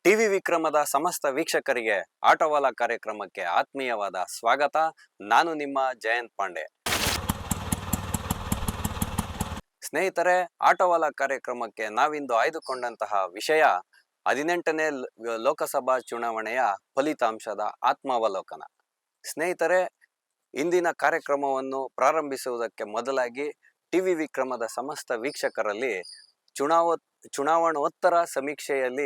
TV ವಿಕ್ರಮದ ಸಮಸ್ತ ವೀಕ್ಷಕರಿಗೆ ಆಟೋವಾಲ ಕಾರ್ಯಕ್ರಮಕ್ಕೆ ಆತ್ಮೀಯವಾದ ಸ್ವಾಗತ. ನಾನು ನಿಮ್ಮ ಜಯಂತ್ ಪಾಂಡೆ. ಸ್ನೇಹಿತರೆ, ಆಟೋವಾಲ ಕಾರ್ಯಕ್ರಮಕ್ಕೆ ನಾವಿಂದು ಆಯ್ದುಕೊಂಡಂತಹ ವಿಷಯ 18ನೇ ಲೋಕಸಭಾ ಚುನಾವಣೆಯ ಫಲಿತಾಂಶದ ಆತ್ಮಾವಲೋಕನ. ಸ್ನೇಹಿತರೆ, ಇಂದಿನ ಕಾರ್ಯಕ್ರಮವನ್ನು ಪ್ರಾರಂಭಿಸುವುದಕ್ಕೆ ಮೊದಲಾಗಿ ಟಿವಿ ವಿಕ್ರಮದ ಸಮಸ್ತ ವೀಕ್ಷಕರಲ್ಲಿ ಚುನಾವಣೋತ್ತರ ಸಮೀಕ್ಷೆಯಲ್ಲಿ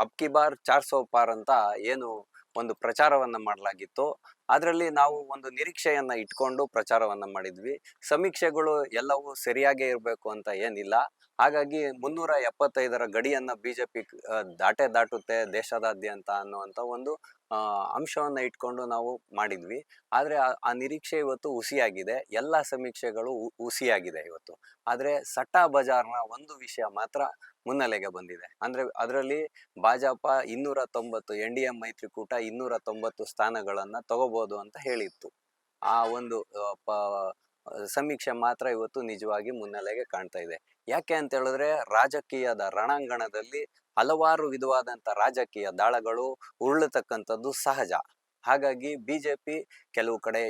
ಅಬ್ಕಿ ಬಾರ್ 400 ಪಾರ್ ಅಂತ ಏನು ಒಂದು ಪ್ರಚಾರವನ್ನ ಮಾಡಲಾಗಿತ್ತು, ಅದರಲ್ಲಿ ನಾವು ಒಂದು ನಿರೀಕ್ಷೆಯನ್ನ ಇಟ್ಕೊಂಡು ಪ್ರಚಾರವನ್ನ ಮಾಡಿದ್ವಿ. ಸಮೀಕ್ಷೆಗಳು ಎಲ್ಲವೂ ಸರಿಯಾಗೇ ಇರಬೇಕು ಅಂತ ಏನಿಲ್ಲ. ಹಾಗಾಗಿ 375ರ ಗಡಿಯನ್ನ ಬಿಜೆಪಿ ದಾಟುತ್ತೆ ದೇಶದಾದ್ಯಂತ ಅನ್ನುವಂಥ ಒಂದು ಅಂಶವನ್ನ ಇಟ್ಕೊಂಡು ನಾವು ಮಾಡಿದ್ವಿ. ಆದ್ರೆ ಆ ನಿರೀಕ್ಷೆ ಇವತ್ತು ಹುಸಿಯಾಗಿದೆ. ಎಲ್ಲ ಸಮೀಕ್ಷೆಗಳು ಹುಸಿಯಾಗಿದೆ ಇವತ್ತು. ಆದ್ರೆ ಸಟ್ಟಾ ಬಜಾರ್ನ ಒಂದು ವಿಷಯ ಮಾತ್ರ ಮುನ್ನೆಲೆಗೆ ಬಂದಿದೆ. ಅಂದ್ರೆ ಅದರಲ್ಲಿ ಭಾಜಪ 290, NDA ಮೈತ್ರಿಕೂಟ 290 ಸ್ಥಾನಗಳನ್ನ ತಗೋಬಹುದು ಅಂತ ಹೇಳಿತ್ತು. ಆ ಒಂದು ಸಮೀಕ್ಷೆ ಮಾತ್ರ ಇವತ್ತು ನಿಜವಾಗಿ ಮುನ್ನೆಲೆಗೆ ಕಾಣ್ತಾ ಇದೆ. ಯಾಕೆ ಅಂತ ಹೇಳಿದ್ರೆ, ರಾಜಕೀಯದ ರಣಾಂಗಣದಲ್ಲಿ ಹಲವಾರು ವಿಧವಾದಂತ ರಾಜಕೀಯ ದಾಳಗಳು ಉರುಳತಕ್ಕಂಥದ್ದು ಸಹಜ. ಹಾಗಾಗಿ ಬಿಜೆಪಿ ಕೆಲವು ಕಡೆ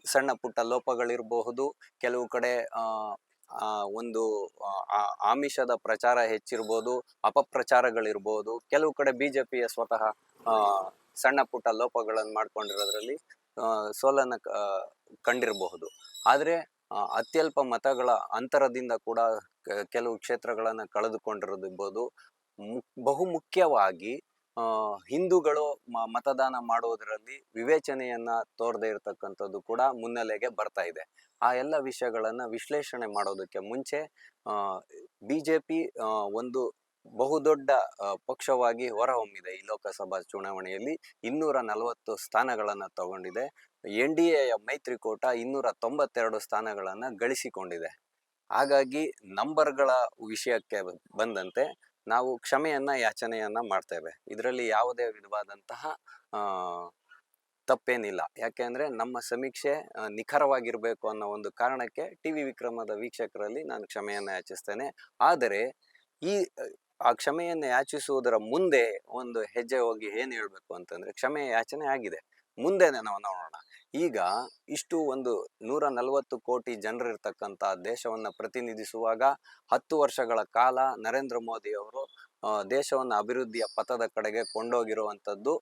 ಸಣ್ಣ ಪುಟ್ಟ ಲೋಪಗಳಿರಬಹುದು, ಕೆಲವು ಕಡೆ ಒಂದು ಆಮಿಷದ ಪ್ರಚಾರ ಹೆಚ್ಚಿರ್ಬೋದು, ಅಪಪ್ರಚಾರಗಳಿರ್ಬೋದು, ಕೆಲವು ಕಡೆ ಬಿಜೆಪಿಯ ಸ್ವತಃ ಸಣ್ಣ ಪುಟ್ಟ ಲೋಪಗಳನ್ನು ಮಾಡ್ಕೊಂಡಿರೋದ್ರಲ್ಲಿ ಸೋಲನ್ನ ಕಂಡಿರಬಹುದು. ಆದ್ರೆ ಅತ್ಯಲ್ಪ ಮತಗಳ ಅಂತರದಿಂದ ಕೂಡ ಕೆಲವು ಕ್ಷೇತ್ರಗಳನ್ನ ಕಳೆದುಕೊಂಡಿರೋದಿರ್ಬೋದು. ಬಹುಮುಖ್ಯವಾಗಿ ಹಿಂದೂಗಳು ಮತದಾನ ಮಾಡುವುದರಲ್ಲಿ ವಿವೇಚನೆಯನ್ನ ತೋರದೇ ಇರತಕ್ಕಂಥದ್ದು ಕೂಡ ಮುನ್ನೆಲೆಗೆ ಬರ್ತಾ ಇದೆ. ಆ ಎಲ್ಲ ವಿಷಯಗಳನ್ನ ವಿಶ್ಲೇಷಣೆ ಮಾಡೋದಕ್ಕೆ ಮುಂಚೆ ಬಿಜೆಪಿ ಒಂದು ಬಹುದೊಡ್ಡ ಪಕ್ಷವಾಗಿ ಹೊರಹೊಮ್ಮಿದೆ. ಈ ಲೋಕಸಭಾ ಚುನಾವಣೆಯಲ್ಲಿ 240 ಸ್ಥಾನಗಳನ್ನ ತಗೊಂಡಿದೆ. NDA ಮೈತ್ರಿಕೂಟ 292 ಸ್ಥಾನಗಳನ್ನ ಗಳಿಸಿಕೊಂಡಿದೆ. ಹಾಗಾಗಿ ನಂಬರ್ಗಳ ವಿಷಯಕ್ಕೆ ಬಂದಂತೆ ನಾವು ಕ್ಷಮೆಯನ್ನ ಯಾಚನೆಯನ್ನ ಮಾಡ್ತೇವೆ. ಇದರಲ್ಲಿ ಯಾವುದೇ ವಿಧವಾದಂತಹ ತಪ್ಪೇನಿಲ್ಲ. ಯಾಕೆಂದ್ರೆ ನಮ್ಮ ಸಮೀಕ್ಷೆ ನಿಖರವಾಗಿರ್ಬೇಕು ಅನ್ನೋ ಒಂದು ಕಾರಣಕ್ಕೆ ಟಿವಿ ವಿಕ್ರಮದ ವೀಕ್ಷಕರಲ್ಲಿ ನಾನು ಕ್ಷಮೆಯನ್ನ ಯಾಚಿಸ್ತೇನೆ. ಆದರೆ ಆ ಕ್ಷಮೆಯನ್ನು ಯಾಚಿಸುವುದರ ಮುಂದೆ ಒಂದು ಹೆಜ್ಜೆ ಹೋಗಿ ಏನ್ ಹೇಳ್ಬೇಕು ಅಂತಂದ್ರೆ, ಕ್ಷಮೆ ಯಾಚನೆ ಆಗಿದೆ, ಮುಂದೆ ನಾವು ನೋಡೋಣ. ಈಗ ಇಷ್ಟು ಒಂದು 140 ಕೋಟಿ ಜನರಿರ್ತಕ್ಕಂಥ ದೇಶವನ್ನ ಪ್ರತಿನಿಧಿಸುವಾಗ 10 ವರ್ಷಗಳ ಕಾಲ ನರೇಂದ್ರ ಮೋದಿ ಅವರು ದೇಶವನ್ನ ಅಭಿವೃದ್ಧಿಯ ಪಥದ ಕಡೆಗೆ ಕೊಂಡೋಗಿರುವಂಥದ್ದು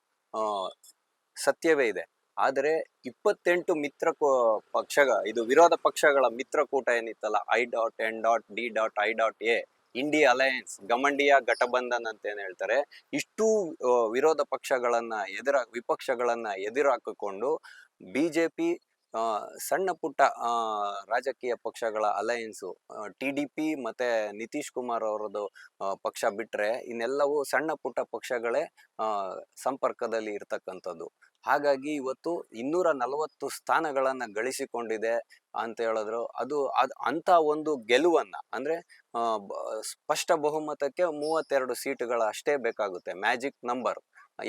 ಸತ್ಯವೇ ಇದೆ. ಆದರೆ 28 ಇದು ವಿರೋಧ ಪಕ್ಷಗಳ ಮಿತ್ರಕೂಟ ಏನಿತ್ತಲ್ಲ, I.N.D.I.A ಇಂಡಿಯಾ ಅಲಯನ್ಸ್, ಗಮಂಡಿಯಾ ಘಟಬಂಧನ್ ಅಂತ ಏನ್ ಹೇಳ್ತಾರೆ, ಇಷ್ಟು ವಿರೋಧ ಪಕ್ಷಗಳನ್ನ ವಿಪಕ್ಷಗಳನ್ನ ಎದುರಾಕಿಕೊಂಡು ಬಿಜೆಪಿ ಸಣ್ಣ ಪುಟ್ಟ ರಾಜಕೀಯ ಪಕ್ಷಗಳ ಅಲಯನ್ಸು, TDP ಮತ್ತೆ ನಿತೀಶ್ ಕುಮಾರ್ ಅವರದ್ದು ಪಕ್ಷ ಬಿಟ್ರೆ ಇನ್ನೆಲ್ಲವೂ ಸಣ್ಣ ಪುಟ್ಟ ಪಕ್ಷಗಳೇ ಸಂಪರ್ಕದಲ್ಲಿ ಇರ್ತಕ್ಕಂಥದ್ದು. ಹಾಗಾಗಿ ಇವತ್ತು 240 ಸ್ಥಾನಗಳನ್ನ ಗಳಿಸಿಕೊಂಡಿದೆ ಅಂತ ಹೇಳಿದ್ರು. ಅದು ಅಂತ ಒಂದು ಗೆಲುವನ್ನ, ಅಂದ್ರೆ ಸ್ಪಷ್ಟ ಬಹುಮತಕ್ಕೆ 32 ಸೀಟುಗಳ ಅಷ್ಟೇ ಬೇಕಾಗುತ್ತೆ, ಮ್ಯಾಜಿಕ್ ನಂಬರ್.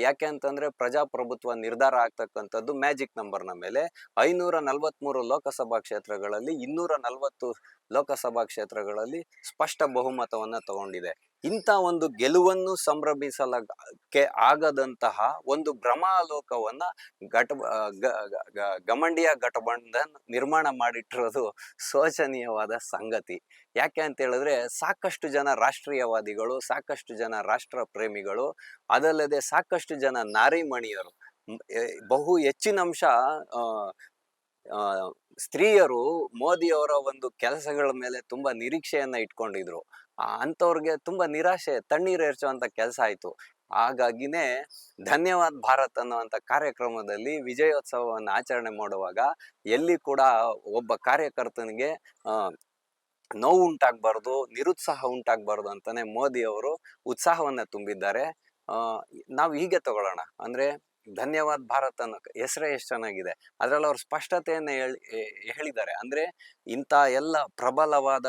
ಯಾಕೆ ಅಂತಂದ್ರೆ ಪ್ರಜಾಪ್ರಭುತ್ವ ನಿರ್ಧಾರ ಆಗ್ತಕ್ಕಂಥದ್ದು ಮ್ಯಾಜಿಕ್ ನಂಬರ್ನ ಮೇಲೆ. 543 ಲೋಕಸಭಾ ಕ್ಷೇತ್ರಗಳಲ್ಲಿ 240 ಲೋಕಸಭಾ ಕ್ಷೇತ್ರಗಳಲ್ಲಿ ಸ್ಪಷ್ಟ ಬಹುಮತವನ್ನ ತಗೊಂಡಿದೆ. ಇಂಥ ಒಂದು ಗೆಲುವನ್ನು ಸಂಭ್ರಮಿಸಲಕ್ಕೆ ಆಗದಂತಹ ಒಂದು ಭ್ರಮಾಲೋಕವನ್ನ ಗಮಂಡಿಯ ಘಟಬಂಧನ್ ನಿರ್ಮಾಣ ಮಾಡಿಟ್ಟಿರೋದು ಶೋಚನೀಯವಾದ ಸಂಗತಿ. ಯಾಕೆ ಅಂತ ಹೇಳಿದ್ರೆ, ಸಾಕಷ್ಟು ಜನ ರಾಷ್ಟ್ರೀಯವಾದಿಗಳು, ಸಾಕಷ್ಟು ಜನ ರಾಷ್ಟ್ರ ಪ್ರೇಮಿಗಳು, ಅದಲ್ಲದೆ ಸಾಕಷ್ಟು ಜನ ನಾರಿಮಣಿಯರು, ಬಹು ಹೆಚ್ಚಿನ ಅಂಶ ಸ್ತ್ರೀಯರು ಮೋದಿ ಅವರ ಒಂದು ಕೆಲಸಗಳ ಮೇಲೆ ತುಂಬಾ ನಿರೀಕ್ಷೆಯನ್ನ ಇಟ್ಕೊಂಡಿದ್ರು. ಅಂಥವ್ರಿಗೆ ತುಂಬಾ ನಿರಾಶೆ, ತಣ್ಣೀರು ಎರಚುವಂತ ಕೆಲಸ ಆಯ್ತು. ಹಾಗಾಗಿನೇ ಧನ್ಯವಾದ್ ಭಾರತ್ ಅನ್ನುವಂಥ ಕಾರ್ಯಕ್ರಮದಲ್ಲಿ ವಿಜಯೋತ್ಸವವನ್ನು ಆಚರಣೆ ಮಾಡುವಾಗ ಎಲ್ಲಿ ಕೂಡ ಒಬ್ಬ ಕಾರ್ಯಕರ್ತನಿಗೆ ನೋವು ಉಂಟಾಗಬಾರ್ದು, ನಿರುತ್ಸಾಹ ಉಂಟಾಗಬಾರ್ದು ಅಂತಾನೆ ಮೋದಿ ಅವರು ಉತ್ಸಾಹವನ್ನ ತುಂಬಿದ್ದಾರೆ. ನಾವು ಹೀಗೆ ತಗೊಳ್ಳೋಣ. ಅಂದ್ರೆ ಧನ್ಯವಾದ್ ಭಾರತ್ ಅನ್ನೋ ಹೆಸರೇ ಎಷ್ಟು ಚೆನ್ನಾಗಿದೆ. ಅದ್ರಲ್ಲಿ ಅವ್ರು ಸ್ಪಷ್ಟತೆಯನ್ನ ಹೇಳಿದ್ದಾರೆ. ಅಂದ್ರೆ ಇಂಥ ಎಲ್ಲ ಪ್ರಬಲವಾದ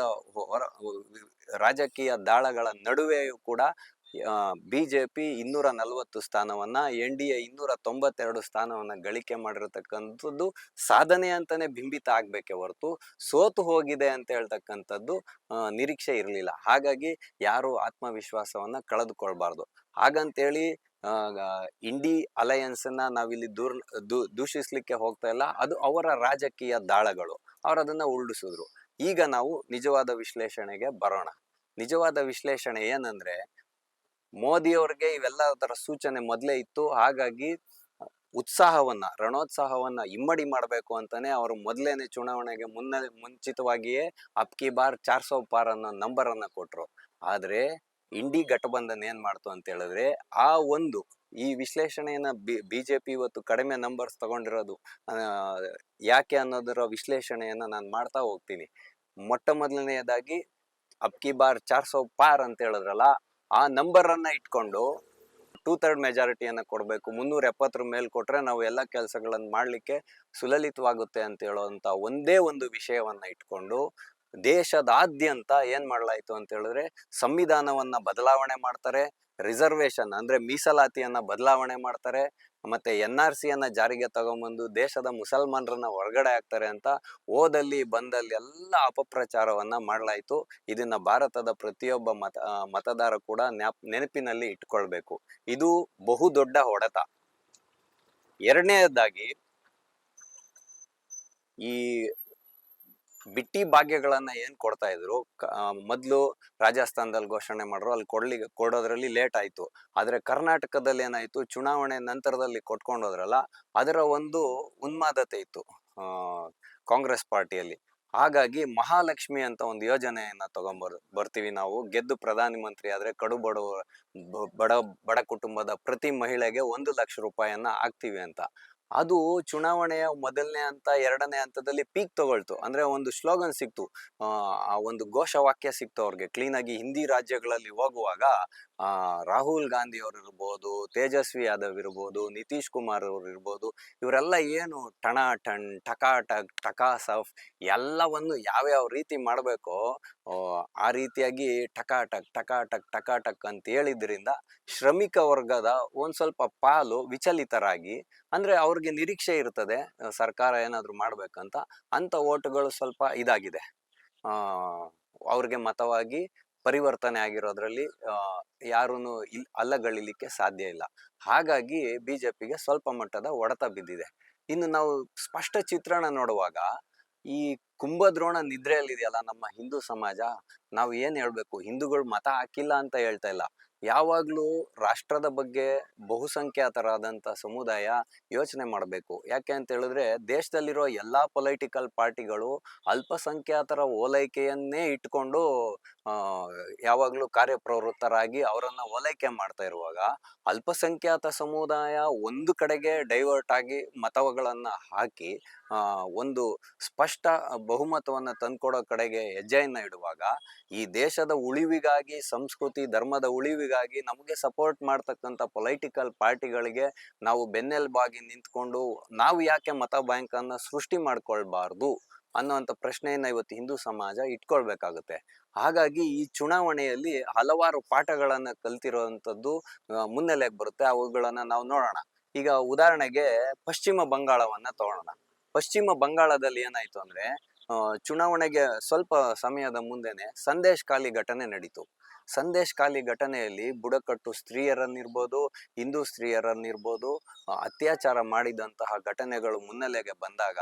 ರಾಜಕೀಯ ದಾಳಗಳ ನಡುವೆಯೂ ಕೂಡ ಬಿಜೆಪಿ 240 ಸ್ಥಾನವನ್ನ, NDA 292 ಸ್ಥಾನವನ್ನ ಗಳಿಕೆ ಮಾಡಿರತಕ್ಕಂಥದ್ದು ಸಾಧನೆ ಅಂತಾನೆ ಬಿಂಬಿತ ಆಗ್ಬೇಕೆ ಹೊರತು ಸೋತು ಹೋಗಿದೆ ಅಂತ ಹೇಳ್ತಕ್ಕಂಥದ್ದು ನಿರೀಕ್ಷೆ ಇರಲಿಲ್ಲ. ಹಾಗಾಗಿ ಯಾರು ಆತ್ಮವಿಶ್ವಾಸವನ್ನ ಕಳೆದುಕೊಳ್ಬಾರ್ದು. ಹಾಗಂತೇಳಿ ಇಂಡಿ ಅಲಯನ್ಸ್ ನ ನಾವಿಲ್ಲಿ ದೂಷಿಸ್ಲಿಕ್ಕೆ ಹೋಗ್ತಾ ಇಲ್ಲ. ಅದು ಅವರ ರಾಜಕೀಯ ದಾಳಗಳು, ಅವರದನ್ನ ಉರುಳಿಸಿದ್ರು. ಈಗ ನಾವು ನಿಜವಾದ ವಿಶ್ಲೇಷಣೆಗೆ ಬರೋಣ. ನಿಜವಾದ ವಿಶ್ಲೇಷಣೆ ಏನಂದ್ರೆ, ಮೋದಿಯವ್ರಿಗೆ ಇವೆಲ್ಲದರ ಸೂಚನೆ ಮೊದಲೇ ಇತ್ತು. ಹಾಗಾಗಿ ರಣೋತ್ಸಾಹವನ್ನ ಇಮ್ಮಡಿ ಮಾಡಬೇಕು ಅಂತಾನೆ ಅವರು ಮೊದಲೇನೆ ಚುನಾವಣೆಗೆ ಮುಂಚಿತವಾಗಿಯೇ ಅಬ್ಕಿ ಬಾರ್ 400 ಪಾರ್ ಅನ್ನೋ ನಂಬರ್ ಅನ್ನ ಕೊಟ್ರು. ಆದ್ರೆ ಇಂಡಿ ಘಟಬಂಧನ್ ಏನ್ ಮಾಡ್ತು ಅಂತ ಹೇಳಿದ್ರೆ, ಈ ವಿಶ್ಲೇಷಣೆಯನ್ನ ಬಿಜೆಪಿ ಇವತ್ತು ಕಡಿಮೆ ನಂಬರ್ಸ್ ತಗೊಂಡಿರೋದು ಯಾಕೆ ಅನ್ನೋದರ ವಿಶ್ಲೇಷಣೆಯನ್ನ ನಾನು ಮಾಡ್ತಾ ಹೋಗ್ತೀನಿ. ಮೊಟ್ಟ ಮೊದಲನೆಯದಾಗಿ ಅಬ್ಕಿ ಬಾರ್ 400 ಪಾರ್ ಅಂತ ಹೇಳಿದ್ರಲ್ಲ, ಆ ನಂಬರ್ ಅನ್ನ ಇಟ್ಕೊಂಡು 2/3 ಮೆಜಾರಿಟಿಯನ್ನ ಕೊಡ್ಬೇಕು, 370 ಮೇಲೆ ಕೊಟ್ರೆ ನಾವು ಎಲ್ಲ ಕೆಲಸಗಳನ್ನ ಮಾಡ್ಲಿಕ್ಕೆ ಸುಲಲಿತವಾಗುತ್ತೆ ಅಂತ ಹೇಳುವಂತ ಒಂದೇ ಒಂದು ವಿಷಯವನ್ನ ಇಟ್ಕೊಂಡು ದೇಶದಾದ್ಯಂತ ಏನ್ ಮಾಡ್ಲಾಯ್ತು ಅಂತ ಹೇಳಿದ್ರೆ, ಸಂವಿಧಾನವನ್ನ ಬದಲಾವಣೆ ಮಾಡ್ತಾರೆ, ರಿಸರ್ವೇಶನ್ ಅಂದ್ರೆ ಮೀಸಲಾತಿಯನ್ನ ಬದಲಾವಣೆ ಮಾಡ್ತಾರೆ, ಮತ್ತೆ NRC ಯನ್ನ ಜಾರಿಗೆ ತಗೊಂಬಂದು ದೇಶದ ಮುಸಲ್ಮಾನರನ್ನ ಹೊರಗಡೆ ಹಾಕ್ತಾರೆ ಅಂತ ಓದಲ್ಲಿ ಬಂದಲ್ಲಿ ಎಲ್ಲ ಅಪಪ್ರಚಾರವನ್ನ ಮಾಡ್ಲಾಯ್ತು. ಇದನ್ನ ಭಾರತದ ಪ್ರತಿಯೊಬ್ಬ ಮತದಾರ ಕೂಡ ನೆನಪಿನಲ್ಲಿ ಇಟ್ಕೊಳ್ಬೇಕು. ಇದು ಬಹುದೊಡ್ಡ ಹೊಡೆತ. ಎರಡನೇದಾಗಿ, ಈ ಬಿಟ್ಟಿ ಭಾಗ್ಯಗಳನ್ನ ಏನ್ ಕೊಡ್ತಾ ಇದ್ರು, ಮೊದ್ಲು ರಾಜಸ್ಥಾನದಲ್ಲಿ ಘೋಷಣೆ ಮಾಡ್ರು, ಅಲ್ಲಿ ಕೊಡೋದ್ರಲ್ಲಿ ಲೇಟ್ ಆಯ್ತು. ಆದ್ರೆ ಕರ್ನಾಟಕದಲ್ಲಿ ಏನಾಯ್ತು, ಚುನಾವಣೆ ನಂತರದಲ್ಲಿ ಕೊಟ್ಕೊಂಡೋದ್ರಲ್ಲ, ಅದರ ಒಂದು ಉನ್ಮಾದತೆ ಇತ್ತು ಕಾಂಗ್ರೆಸ್ ಪಾರ್ಟಿಯಲ್ಲಿ. ಹಾಗಾಗಿ ಮಹಾಲಕ್ಷ್ಮಿ ಅಂತ ಒಂದು ಯೋಜನೆಯನ್ನ ಬರ್ತೀವಿ ನಾವು, ಗೆದ್ದು ಪ್ರಧಾನಿ ಮಂತ್ರಿ ಆದ್ರೆ ಕಡು ಬಡ ಕುಟುಂಬದ ಪ್ರತಿ ಮಹಿಳೆಗೆ 1 ಲಕ್ಷ ರೂಪಾಯಿಯನ್ನ ಹಾಕ್ತಿವಿ ಅಂತ. ಅದು ಚುನಾವಣೆಯ ಮೊದಲನೇ ಹಂತ, ಎರಡನೇ ಹಂತದಲ್ಲಿ ಪೀಕ್ ತಗೊಳ್ತು. ಅಂದ್ರೆ ಒಂದು ಸ್ಲೋಗನ್ ಸಿಕ್ತು, ಆ ಒಂದು ಘೋಷವಾಕ್ಯ ಸಿಕ್ತು ಅವ್ರಿಗೆ ಕ್ಲೀನ್ ಆಗಿ. ಹಿಂದಿ ರಾಜ್ಯಗಳಲ್ಲಿ ಹೋಗುವಾಗ ರಾಹುಲ್ ಗಾಂಧಿ ಅವ್ರು ಇರ್ಬೋದು, ತೇಜಸ್ವಿ ಯಾದವ್ ಇರ್ಬೋದು, ನಿತೀಶ್ ಕುಮಾರ್ ಅವ್ರು ಇರ್ಬೋದು, ಇವರೆಲ್ಲ ಏನು ಟಣಾಟಣ್ ಟಕಾಟಕ್ ಟಕಾಸಫ್ ಎಲ್ಲವನ್ನು ಯಾವ್ಯಾವ ರೀತಿ ಮಾಡ್ಬೇಕೋ ಆ ರೀತಿಯಾಗಿ ಟಕಾಟಕ್ ಟಕಾಟಕ್ ಟಕಾಟಕ್ ಅಂತ ಹೇಳಿದ್ರಿಂದ ಶ್ರಮಿಕ ವರ್ಗದ ಒಂದ್ ಸ್ವಲ್ಪ ಪಾಲು ವಿಚಲಿತರಾಗಿ, ಅಂದ್ರೆ ಅವ್ರಿಗೆ ನಿರೀಕ್ಷೆ ಇರ್ತದೆ ಸರ್ಕಾರ ಏನಾದ್ರು ಮಾಡ್ಬೇಕಂತ, ಅಂತ ಓಟುಗಳು ಸ್ವಲ್ಪ ಇದಾಗಿದೆ, ಅವ್ರಿಗೆ ಮತವಾಗಿ ಪರಿವರ್ತನೆ ಆಗಿರೋದ್ರಲ್ಲಿ ಯಾರೂನು ಅಲ್ಲಗಳಿಲಿಕ್ಕೆ ಸಾಧ್ಯ ಇಲ್ಲ. ಹಾಗಾಗಿ ಬಿಜೆಪಿಗೆ ಸ್ವಲ್ಪ ಮಟ್ಟದ ಹೊಡೆತ ಬಿದ್ದಿದೆ. ಇನ್ನು ನಾವು ಸ್ಪಷ್ಟ ಚಿತ್ರಣ ನೋಡುವಾಗ, ಈ ಕುಂಭದ್ರೋಣ ನಿದ್ರೆಯಲ್ಲಿದೆಯಲ್ಲ ನಮ್ಮ ಹಿಂದೂ ಸಮಾಜ, ನಾವು ಏನ್ ಹೇಳ್ಬೇಕು, ಹಿಂದೂಗಳು ಮತ ಹಾಕಿಲ್ಲ ಅಂತ ಹೇಳ್ತಾ ಇಲ್ಲ, ಯಾವಾಗ್ಲೂ ರಾಷ್ಟ್ರದ ಬಗ್ಗೆ ಬಹುಸಂಖ್ಯಾತರಾದಂತ ಸಮುದಾಯ ಯೋಚನೆ ಮಾಡಬೇಕು. ಯಾಕೆ ಅಂತ ಹೇಳಿದ್ರೆ, ದೇಶದಲ್ಲಿರೋ ಎಲ್ಲಾ ಪೊಲಿಟಿಕಲ್ ಪಾರ್ಟಿಗಳು ಅಲ್ಪಸಂಖ್ಯಾತರ ಓಲೈಕೆಯನ್ನೇ ಇಟ್ಕೊಂಡು ಯಾವಾಗ್ಲೂ ಕಾರ್ಯಪ್ರವೃತ್ತರಾಗಿ ಅವರನ್ನ ಓಲೈಕೆ ಮಾಡ್ತಾ ಇರುವಾಗ, ಅಲ್ಪಸಂಖ್ಯಾತ ಸಮುದಾಯ ಒಂದು ಕಡೆಗೆ ಡೈವರ್ಟ್ ಆಗಿ ಮತಗಳನ್ನ ಹಾಕಿ ಒಂದು ಸ್ಪಷ್ಟ ಬಹುಮತವನ್ನ ತಂದ್ಕೊಡೋ ಕಡೆಗೆ ಹೆಜ್ಜೆಯನ್ನ ಇಡುವಾಗ, ಈ ದೇಶದ ಉಳಿವಿಗಾಗಿ, ಸಂಸ್ಕೃತಿ ಧರ್ಮದ ಉಳಿವಿಗಾಗಿ ನಮಗೆ ಸಪೋರ್ಟ್ ಮಾಡ್ತಕ್ಕಂಥ ಪೊಲಿಟಿಕಲ್ ಪಾರ್ಟಿಗಳಿಗೆ ನಾವು ಬೆನ್ನೆಲುಬಾಗಿ ನಿಂತ್ಕೊಂಡು ನಾವು ಯಾಕೆ ಮತ ಬ್ಯಾಂಕ್ ಅನ್ನ ಸೃಷ್ಟಿ ಮಾಡ್ಕೊಳ್ಬಾರ್ದು ಅನ್ನೋಂಥ ಪ್ರಶ್ನೆಯನ್ನ ಇವತ್ತು ಹಿಂದೂ ಸಮಾಜ ಇಟ್ಕೊಳ್ಬೇಕಾಗುತ್ತೆ. ಹಾಗಾಗಿ ಈ ಚುನಾವಣೆಯಲ್ಲಿ ಹಲವಾರು ಪಾಠಗಳನ್ನ ಕಲ್ತಿರುವಂತದ್ದು ಮುನ್ನೆಲೆಗೆ ಬರುತ್ತೆ. ಅವುಗಳನ್ನ ನಾವು ನೋಡೋಣ. ಈಗ ಉದಾಹರಣೆಗೆ ಪಶ್ಚಿಮ ಬಂಗಾಳವನ್ನ ತಗೊಳ್ಳೋಣ. ಪಶ್ಚಿಮ ಬಂಗಾಳದಲ್ಲಿ ಏನಾಯ್ತು ಅಂದ್ರೆ, ಚುನಾವಣೆಗೆ ಸ್ವಲ್ಪ ಸಮಯದ ಮುಂದೆನೆ ಸಂದೇಶ್ ಖಾಲಿ ಘಟನೆ ನಡೀತು. ಸಂದೇಶ್ ಖಾಲಿ ಘಟನೆಯಲ್ಲಿ ಬುಡಕಟ್ಟು ಸ್ತ್ರೀಯರನ್ನಿರ್ಬೋದು, ಹಿಂದೂ ಸ್ತ್ರೀಯರನ್ನಿರ್ಬೋದು ಅತ್ಯಾಚಾರ ಮಾಡಿದಂತಹ ಘಟನೆಗಳು ಮುನ್ನೆಲೆಗೆ ಬಂದಾಗ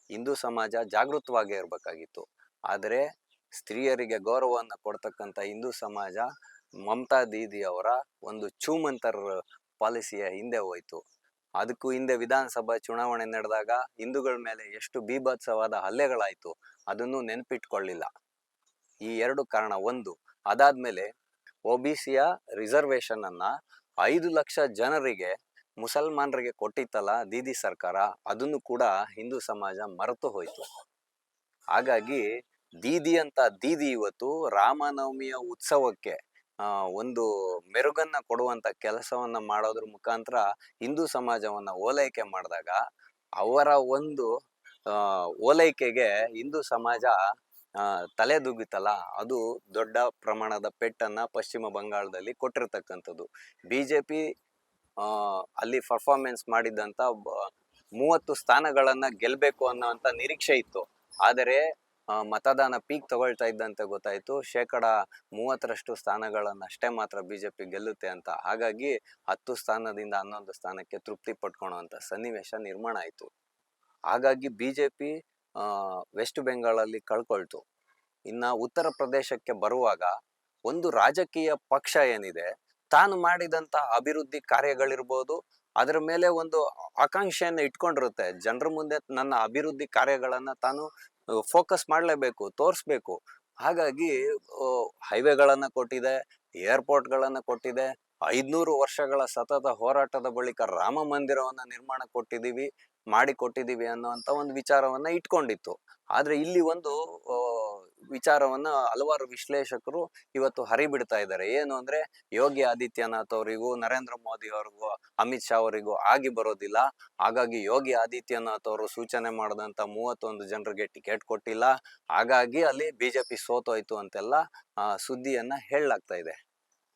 ಹಿಂದೂ ಸಮಾಜ ಜಾಗೃತವಾಗಿ ಇರ್ಬೇಕಾಗಿತ್ತು. ಆದರೆ ಸ್ತ್ರೀಯರಿಗೆ ಗೌರವವನ್ನು ಕೊಡ್ತಕ್ಕಂಥ ಹಿಂದೂ ಸಮಾಜ ಮಮತಾ ದೀದಿ ಅವರ ಒಂದು ಚೂಮಂತರ್ ಪಾಲಿಸಿಯ ಹಿಂದೆ ಹೋಯ್ತು. ಅದಕ್ಕೂ ಹಿಂದೆ ವಿಧಾನಸಭಾ ಚುನಾವಣೆ ನಡೆದಾಗ ಹಿಂದೂಗಳ ಮೇಲೆ ಎಷ್ಟು ಬೀಭತ್ಸವಾದ ಹಲ್ಲೆಗಳಾಯ್ತು, ಅದನ್ನು ನೆನ್ಪಿಟ್ಕೊಳ್ಳಿಲ್ಲ. ಈ ಎರಡು ಕಾರಣ. ಒಂದು, ಅದಾದ್ಮೇಲೆ OBCಯ ರಿಸರ್ವೇಶನ್ ಅನ್ನ 5 ಲಕ್ಷ ಜನರಿಗೆ, ಮುಸಲ್ಮಾನರಿಗೆ ಕೊಟ್ಟಿತ್ತಲ್ಲ ದೀದಿ ಸರ್ಕಾರ, ಅದನ್ನು ಕೂಡ ಹಿಂದೂ ಸಮಾಜ ಮರೆತು ಹೋಯ್ತು. ಹಾಗಾಗಿ ದೀದಿ ಇವತ್ತು ರಾಮನವಮಿಯ ಉತ್ಸವಕ್ಕೆ ಒಂದು ಮೆರುಗನ್ನ ಕೊಡುವಂತ ಕೆಲಸವನ್ನ ಮಾಡೋದ್ರ ಮುಖಾಂತರ ಹಿಂದೂ ಸಮಾಜವನ್ನ ಓಲೈಕೆ ಮಾಡಿದಾಗ, ಅವರ ಒಂದು ಓಲೈಕೆಗೆ ಹಿಂದೂ ಸಮಾಜ ತಲೆದೂಗಿತಲ್ಲ, ಅದು ದೊಡ್ಡ ಪ್ರಮಾಣದ ಪೆಟ್ಟನ್ನ ಪಶ್ಚಿಮ ಬಂಗಾಳದಲ್ಲಿ ಕೊಟ್ಟಿರ್ತಕ್ಕಂಥದ್ದು. ಬಿಜೆಪಿ ಅಲ್ಲಿ ಪರ್ಫಾರ್ಮೆನ್ಸ್ ಮಾಡಿದ್ದಂತ 30 ಸ್ಥಾನಗಳನ್ನ ಗೆಲ್ಬೇಕು ಅನ್ನೋಂತ ನಿರೀಕ್ಷೆ ಇತ್ತು. ಆದರೆ ಮತದಾನ ಪೀಕ್ ತಗೊಳ್ತಾ ಇದ್ದಂತೆ ಗೊತ್ತಾಯ್ತು, 30% ಸ್ಥಾನಗಳನ್ನಷ್ಟೇ ಮಾತ್ರ ಬಿಜೆಪಿ ಗೆಲ್ಲುತ್ತೆ ಅಂತ. ಹಾಗಾಗಿ 10 ಸ್ಥಾನದಿಂದ 11 ಸ್ಥಾನಕ್ಕೆ ತೃಪ್ತಿ ಪಟ್ಕೊಳ್ಳುವಂತ ಸನ್ನಿವೇಶ ನಿರ್ಮಾಣ ಆಯ್ತು. ಹಾಗಾಗಿ ಬಿಜೆಪಿ ವೆಸ್ಟ್ ಬೆಂಗಾಳಲ್ಲಿ ಕಳ್ಕೊಳ್ತು. ಇನ್ನ ಉತ್ತರ ಪ್ರದೇಶಕ್ಕೆ ಬರುವಾಗ, ಒಂದು ರಾಜಕೀಯ ಪಕ್ಷ ಏನಿದೆ, ತಾನು ಮಾಡಿದಂತ ಅಭಿವೃದ್ಧಿ ಕಾರ್ಯಗಳಿರ್ಬೋದು, ಅದರ ಮೇಲೆ ಒಂದು ಆಕಾಂಕ್ಷೆಯನ್ನು ಇಟ್ಕೊಂಡಿರುತ್ತೆ. ಜನರ ಮುಂದೆ ನನ್ನ ಅಭಿವೃದ್ಧಿ ಕಾರ್ಯಗಳನ್ನ ತಾನು ಫೋಕಸ್ ಮಾಡಲೇಬೇಕು, ತೋರಿಸ್ಬೇಕು. ಹಾಗಾಗಿ ಹೈವೇಗಳನ್ನ ಕೊಟ್ಟಿದೆ, ಏರ್ಪೋರ್ಟ್ಗಳನ್ನ ಕೊಟ್ಟಿದೆ, 500 ವರ್ಷಗಳ ಸತತ ಹೋರಾಟದ ಬಳಿಕ ರಾಮ ಮಂದಿರವನ್ನ ನಿರ್ಮಾಣ ಮಾಡಿಕೊಟ್ಟಿದೀವಿ ಅನ್ನುವಂತ ಒಂದು ವಿಚಾರವನ್ನ ಇಟ್ಕೊಂಡಿತ್ತು. ಆದ್ರೆ ಇಲ್ಲಿ ಒಂದು ವಿಚಾರವನ್ನ ಹಲವಾರು ವಿಶ್ಲೇಷಕರು ಇವತ್ತು ಹರಿಬಿಡ್ತಾ ಇದ್ದಾರೆ. ಏನು ಅಂದ್ರೆ, ಯೋಗಿ ಆದಿತ್ಯನಾಥ್ ಅವರಿಗೂ ನರೇಂದ್ರ ಮೋದಿ ಅವರಿಗೂ ಅಮಿತ್ ಶಾ ಅವರಿಗೂ ಆಗಿ ಬರೋದಿಲ್ಲ. ಹಾಗಾಗಿ ಯೋಗಿ ಆದಿತ್ಯನಾಥ್ ಅವರು ಸೂಚನೆ ಮಾಡಿದಂತ 31 ಜನರಿಗೆ ಟಿಕೆಟ್ ಕೊಟ್ಟಿಲ್ಲ. ಹಾಗಾಗಿ ಅಲ್ಲಿ ಬಿಜೆಪಿ ಸೋತೋಯ್ತು ಅಂತೆಲ್ಲ ಸುದ್ದಿಯನ್ನ ಹೇಳಲಾಗ್ತಾ ಇದೆ.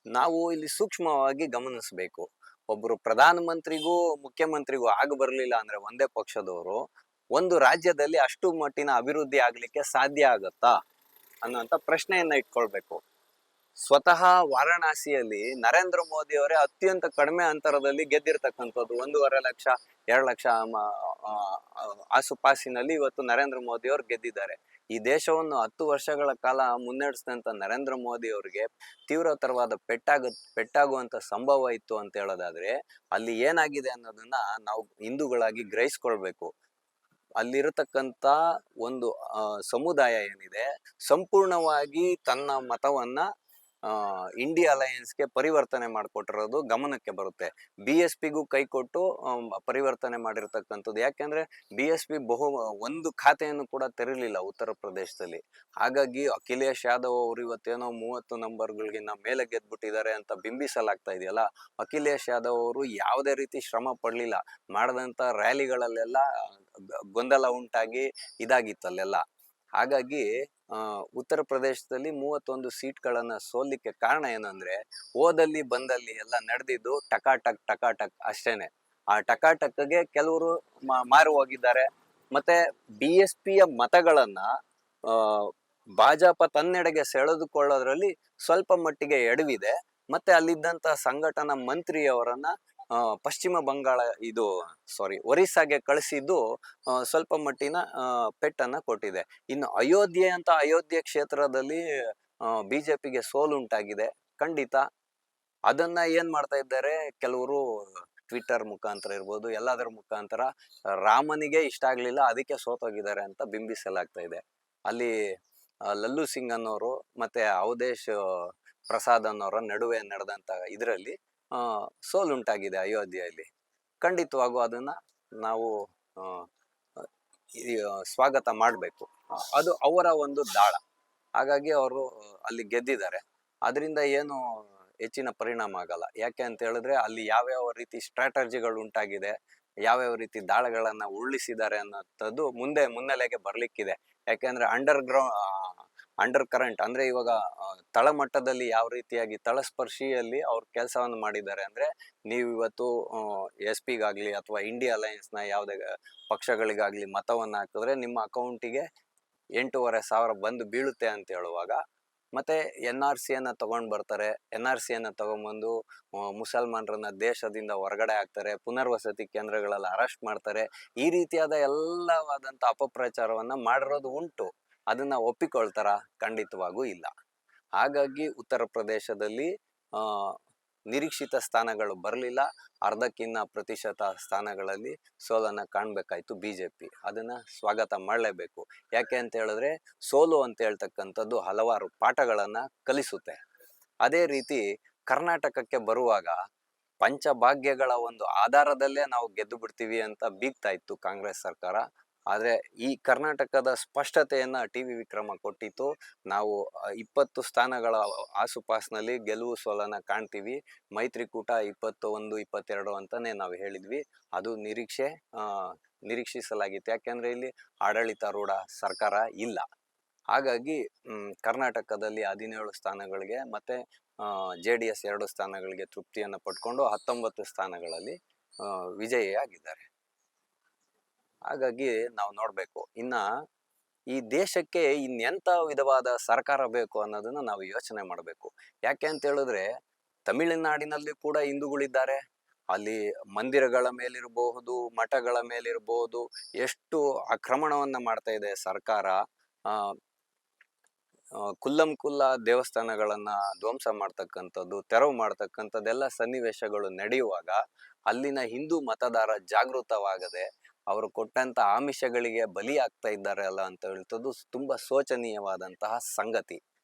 ನಾವು ಇಲ್ಲಿ ಸೂಕ್ಷ್ಮವಾಗಿ ಗಮನಿಸಬೇಕು. ಒಬ್ರು ಪ್ರಧಾನ ಮಂತ್ರಿಗೂ ಮುಖ್ಯಮಂತ್ರಿಗೂ ಆಗ ಬರ್ಲಿಲ್ಲ ಅಂದ್ರೆ ಒಂದೇ ಪಕ್ಷದವರು, ಒಂದು ರಾಜ್ಯದಲ್ಲಿ ಅಷ್ಟು ಮಟ್ಟಿನ ಅಭಿವೃದ್ಧಿ ಆಗ್ಲಿಕ್ಕೆ ಸಾಧ್ಯ ಆಗತ್ತಾ ಅನ್ನುವಂತ ಪ್ರಶ್ನೆಯನ್ನ ಇಟ್ಕೊಳ್ಬೇಕು. ಸ್ವತಃ ವಾರಣಾಸಿಯಲ್ಲಿ ನರೇಂದ್ರ ಮೋದಿ ಅವರೇ ಅತ್ಯಂತ ಕಡಿಮೆ ಅಂತರದಲ್ಲಿ ಗೆದ್ದಿರ್ತಕ್ಕಂಥದ್ದು, 1.5 ಲಕ್ಷ 2 ಲಕ್ಷ ಆಸುಪಾಸಿನಲ್ಲಿ ಇವತ್ತು ನರೇಂದ್ರ ಮೋದಿ ಅವರು ಗೆದ್ದಿದ್ದಾರೆ. ಈ ದೇಶವನ್ನು 10 ವರ್ಷಗಳ ಕಾಲ ಮುನ್ನಡೆಸಿದಂತ ನರೇಂದ್ರ ಮೋದಿ ಅವರಿಗೆ ತೀವ್ರತರವಾದ ಪೆಟ್ಟಾಗುವಂತ ಸಂಭವ ಇತ್ತು ಅಂತ ಹೇಳೋದಾದ್ರೆ, ಅಲ್ಲಿ ಏನಾಗಿದೆ ಅನ್ನೋದನ್ನ ನಾವು ಹಿಂದೂಗಳಾಗಿ ಗ್ರಹಿಸ್ಕೊಳ್ಬೇಕು. ಅಲ್ಲಿರತಕ್ಕಂತ ಒಂದು ಸಮುದಾಯ ಏನಿದೆ, ಸಂಪೂರ್ಣವಾಗಿ ತನ್ನ ಮತವನ್ನ ಇಂಡಿಯಾ ಅಲಯನ್ಸ್ಗೆ ಪರಿವರ್ತನೆ ಮಾಡಿಕೊಟ್ಟಿರೋದು ಗಮನಕ್ಕೆ ಬರುತ್ತೆ. BSPಗೂ ಕೈ ಕೊಟ್ಟು ಪರಿವರ್ತನೆ ಮಾಡಿರ್ತಕ್ಕಂಥದ್ದು. ಯಾಕೆಂದ್ರೆ BSP ಒಂದು ಖಾತೆಯನ್ನು ಕೂಡ ತೆರಲಿಲ್ಲ ಉತ್ತರ ಪ್ರದೇಶದಲ್ಲಿ. ಹಾಗಾಗಿ ಅಖಿಲೇಶ್ ಯಾದವ್ ಅವರು ಇವತ್ತೇನೋ 30 ನಂಬರ್ಗಳಿಗಿನ್ನ ಮೇಲೆ ಗೆದ್ಬಿಟ್ಟಿದ್ದಾರೆ ಅಂತ ಬಿಂಬಿಸಲಾಗ್ತಾ ಇದೆಯಲ್ಲ, ಅಖಿಲೇಶ್ ಯಾದವ್ ಅವರು ಯಾವುದೇ ರೀತಿ ಶ್ರಮ ಪಡ್ಲಿಲ್ಲ. ಮಾಡದಂತ ರ್ಯಾಲಿಗಳಲ್ಲೆಲ್ಲ ಗೊಂದಲ ಉಂಟಾಗಿ ಇದಾಗಿತ್ತಲ್ಲೆಲ್ಲ. ಹಾಗಾಗಿ ಉತ್ತರ ಪ್ರದೇಶದಲ್ಲಿ 31 ಸೀಟ್ಗಳನ್ನ ಸೋಲಿಕ್ಕೆ ಕಾರಣ ಏನಂದ್ರೆ, ಹೋದಲ್ಲಿ ಬಂದಲ್ಲಿ ಎಲ್ಲ ನಡೆದಿದ್ದು ಟಕಾಟಕ್ ಅಷ್ಟೇನೆ. ಆ ಟಕಾಟಕ್ಗೆ ಕೆಲವರು ಮಾರು ಹೋಗಿದ್ದಾರೆ. ಮತ್ತೆ BSPಯ ಮತಗಳನ್ನ ಭಾಜಪ ತನ್ನೆಡೆಗೆ ಸೆಳೆದುಕೊಳ್ಳೋದ್ರಲ್ಲಿ ಸ್ವಲ್ಪ ಮಟ್ಟಿಗೆ ಎಡವಿದೆ. ಮತ್ತೆ ಅಲ್ಲಿದ್ದಂತ ಸಂಘಟನಾ ಮಂತ್ರಿಯವರನ್ನ ಪಶ್ಚಿಮ ಬಂಗಾಳ ಒರಿಸ್ಸಾಗೆ ಕಳಿಸಿದ್ದು ಸ್ವಲ್ಪ ಮಟ್ಟಿನ ಪೆಟ್ಟನ್ನ ಕೊಟ್ಟಿದೆ. ಇನ್ನು ಅಯೋಧ್ಯೆ ಕ್ಷೇತ್ರದಲ್ಲಿ ಬಿಜೆಪಿಗೆ ಸೋಲುಂಟಾಗಿದೆ ಖಂಡಿತ. ಅದನ್ನ ಏನ್ ಮಾಡ್ತಾ ಇದ್ದಾರೆ ಕೆಲವರು, ಟ್ವಿಟರ್ ಮುಖಾಂತರ ಇರ್ಬೋದು, ಎಲ್ಲದರ ಮುಖಾಂತರ ರಾಮನಿಗೆ ಇಷ್ಟ ಆಗ್ಲಿಲ್ಲ ಅದಕ್ಕೆ ಸೋತೋಗಿದ್ದಾರೆ ಅಂತ ಬಿಂಬಿಸಲಾಗ್ತಾ ಇದೆ. ಅಲ್ಲಿ ಲಲ್ಲು ಸಿಂಗ್ ಅನ್ನೋರು ಮತ್ತೆ ಅವಧೇಶ್ ಪ್ರಸಾದ್ ಅನ್ನೋರ ನಡುವೆ ನಡೆದಂತ ಇದರಲ್ಲಿ ಸೋಲುಂಟಾಗಿದೆ ಅಯೋಧ್ಯೆಯಲ್ಲಿ. ಖಂಡಿತವಾಗೂ ಅದನ್ನ ನಾವು ಸ್ವಾಗತ ಮಾಡಬೇಕು. ಅದು ಅವರ ಒಂದು ದಾಳ. ಹಾಗಾಗಿ ಅವರು ಅಲ್ಲಿ ಗೆದ್ದಿದ್ದಾರೆ. ಅದರಿಂದ ಏನು ಹೆಚ್ಚಿನ ಪರಿಣಾಮ ಆಗಲ್ಲ. ಯಾಕೆ ಅಂತ ಹೇಳಿದ್ರೆ, ಅಲ್ಲಿ ಯಾವ್ಯಾವ ರೀತಿ ಸ್ಟ್ರಾಟಜಿಗಳು ಉಂಟಾಗಿದೆ, ಯಾವ್ಯಾವ ರೀತಿ ದಾಳಗಳನ್ನ ಉರುಳಿಸಿದ್ದಾರೆ ಅನ್ನೋಂಥದ್ದು ಮುನ್ನೆಲೆಗೆ ಬರ್ಲಿಕ್ಕಿದೆ. ಯಾಕೆಂದ್ರೆ ಅಂಡರ್ ಕರೆಂಟ್ ಅಂದ್ರೆ ಇವಾಗ ತಳಮಟ್ಟದಲ್ಲಿ ಯಾವ ರೀತಿಯಾಗಿ ತಳಸ್ಪರ್ಶಿಯಲ್ಲಿ ಅವ್ರು ಕೆಲಸವನ್ನು ಮಾಡಿದ್ದಾರೆ ಅಂದ್ರೆ, ನೀವು ಇವತ್ತು SP ಗಾಗ್ಲಿ ಅಥವಾ ಇಂಡಿಯಾ ಅಲಯನ್ಸ್ ನ ಯಾವುದೇ ಪಕ್ಷಗಳಿಗಾಗ್ಲಿ ಮತವನ್ನ ಹಾಕಿದ್ರೆ ನಿಮ್ಮ ಅಕೌಂಟಿಗೆ 8,500 ಬಂದು ಬೀಳುತ್ತೆ ಅಂತ ಹೇಳುವಾಗ, ಮತ್ತೆ NRC ತಗೊಂಡ್ ಬರ್ತಾರೆ. NRC ತಗೊಂಡ್ಬಂದು ಮುಸಲ್ಮಾನರನ್ನ ದೇಶದಿಂದ ಹೊರಗಡೆ ಹಾಕ್ತಾರೆ, ಪುನರ್ವಸತಿ ಕೇಂದ್ರಗಳಲ್ಲಿ ಅರೆಸ್ಟ್ ಮಾಡ್ತಾರೆ. ಈ ರೀತಿಯಾದ ಎಲ್ಲವಾದಂತ ಅಪಪ್ರಚಾರವನ್ನ ಮಾಡಿರೋದು ಉಂಟು. ಅದನ್ನ ಒಪ್ಪಿಕೊಳ್ತಾರ? ಖಂಡಿತವಾಗೂ ಇಲ್ಲ. ಹಾಗಾಗಿ ಉತ್ತರ ಪ್ರದೇಶದಲ್ಲಿ ನಿರೀಕ್ಷಿತ ಸ್ಥಾನಗಳು ಬರಲಿಲ್ಲ. ಅರ್ಧಕ್ಕಿನ್ನ ಪ್ರತಿಶತ ಸ್ಥಾನಗಳಲ್ಲಿ ಸೋಲನ್ನ ಕಾಣ್ಬೇಕಾಯ್ತು ಬಿಜೆಪಿ. ಅದನ್ನ ಸ್ವಾಗತ ಮಾಡಲೇಬೇಕು. ಯಾಕೆ ಅಂತ ಹೇಳಿದ್ರೆ, ಸೋಲು ಅಂತ ಹೇಳ್ತಕ್ಕಂಥದ್ದು ಹಲವಾರು ಪಾಠಗಳನ್ನ ಕಲಿಸುತ್ತೆ. ಅದೇ ರೀತಿ ಕರ್ನಾಟಕಕ್ಕೆ ಬರುವಾಗ ಪಂಚಭಾಗ್ಯಗಳ ಒಂದು ಆಧಾರದಲ್ಲೇ ನಾವು ಗೆದ್ದು ಬಿಡ್ತೀವಿ ಅಂತ ಬೀಗ್ತಾ ಇತ್ತು ಕಾಂಗ್ರೆಸ್ ಸರ್ಕಾರ. ಆದ್ರೆ ಈ ಕರ್ನಾಟಕದ ಸ್ಪಷ್ಟತೆಯನ್ನ TV ವಿಕ್ರಮ ಕೊಟ್ಟಿತ್ತು. ನಾವು 20 ಸ್ಥಾನಗಳ ಆಸುಪಾಸಿನಲ್ಲಿ ಗೆಲುವು ಸೋಲನ್ನ ಕಾಣ್ತೀವಿ. ಮೈತ್ರಿಕೂಟ 21, 22 ಅಂತಾನೆ ನಾವು ಹೇಳಿದ್ವಿ. ಅದು ನಿರೀಕ್ಷಿಸಲಾಗಿತ್ತು. ಯಾಕೆಂದ್ರೆ ಇಲ್ಲಿ ಆಡಳಿತಾರೂಢ ಸರ್ಕಾರ ಇಲ್ಲ. ಹಾಗಾಗಿ ಕರ್ನಾಟಕದಲ್ಲಿ 17 ಸ್ಥಾನಗಳಿಗೆ ಮತ್ತೆ JDS 2 ಸ್ಥಾನಗಳಿಗೆ ತೃಪ್ತಿಯನ್ನು ಪಡ್ಕೊಂಡು 19 ಸ್ಥಾನಗಳಲ್ಲಿ ವಿಜಯಿಯಾಗಿದ್ದಾರೆ. ಹಾಗಾಗಿ ನಾವು ನೋಡ್ಬೇಕು, ಇನ್ನ ಈ ದೇಶಕ್ಕೆ ಇನ್ನೆಂಥ ವಿಧವಾದ ಸರ್ಕಾರ ಬೇಕು ಅನ್ನೋದನ್ನ ನಾವು ಯೋಚನೆ ಮಾಡಬೇಕು. ಯಾಕೆ ಅಂತ ಹೇಳಿದ್ರೆ ತಮಿಳುನಾಡಿನಲ್ಲಿ ಕೂಡ ಹಿಂದೂಗಳಿದ್ದಾರೆ. ಅಲ್ಲಿ ಮಂದಿರಗಳ ಮೇಲಿರಬಹುದು, ಮಠಗಳ ಮೇಲಿರಬಹುದು, ಎಷ್ಟು ಆಕ್ರಮಣವನ್ನ ಮಾಡ್ತಾ ಇದೆ ಸರ್ಕಾರ. ಆ ಕುಲ್ಲಂ ಕುಲ್ಲ ದೇವಸ್ಥಾನಗಳನ್ನ ಧ್ವಂಸ ಮಾಡ್ತಕ್ಕಂಥದ್ದು, ತೆರವು ಮಾಡ್ತಕ್ಕಂಥದ್ದೆಲ್ಲ ಸನ್ನಿವೇಶಗಳು ನಡೆಯುವಾಗ ಅಲ್ಲಿನ ಹಿಂದೂ ಮತದಾರ ಜಾಗೃತವಾಗದೆ ಅವರು ಕೊಟ್ಟಂತ ಆಮಿಷಗಳಿಗೆ ಬಲಿ ಆಗ್ತಾ ಇದ್ದಾರೆ ಅಲ್ಲ ಅಂತ ಹೇಳ್ತದ್ದು ತುಂಬಾ ಶೋಚನೀಯವಾದಂತಹ ಸಂಗತಿ.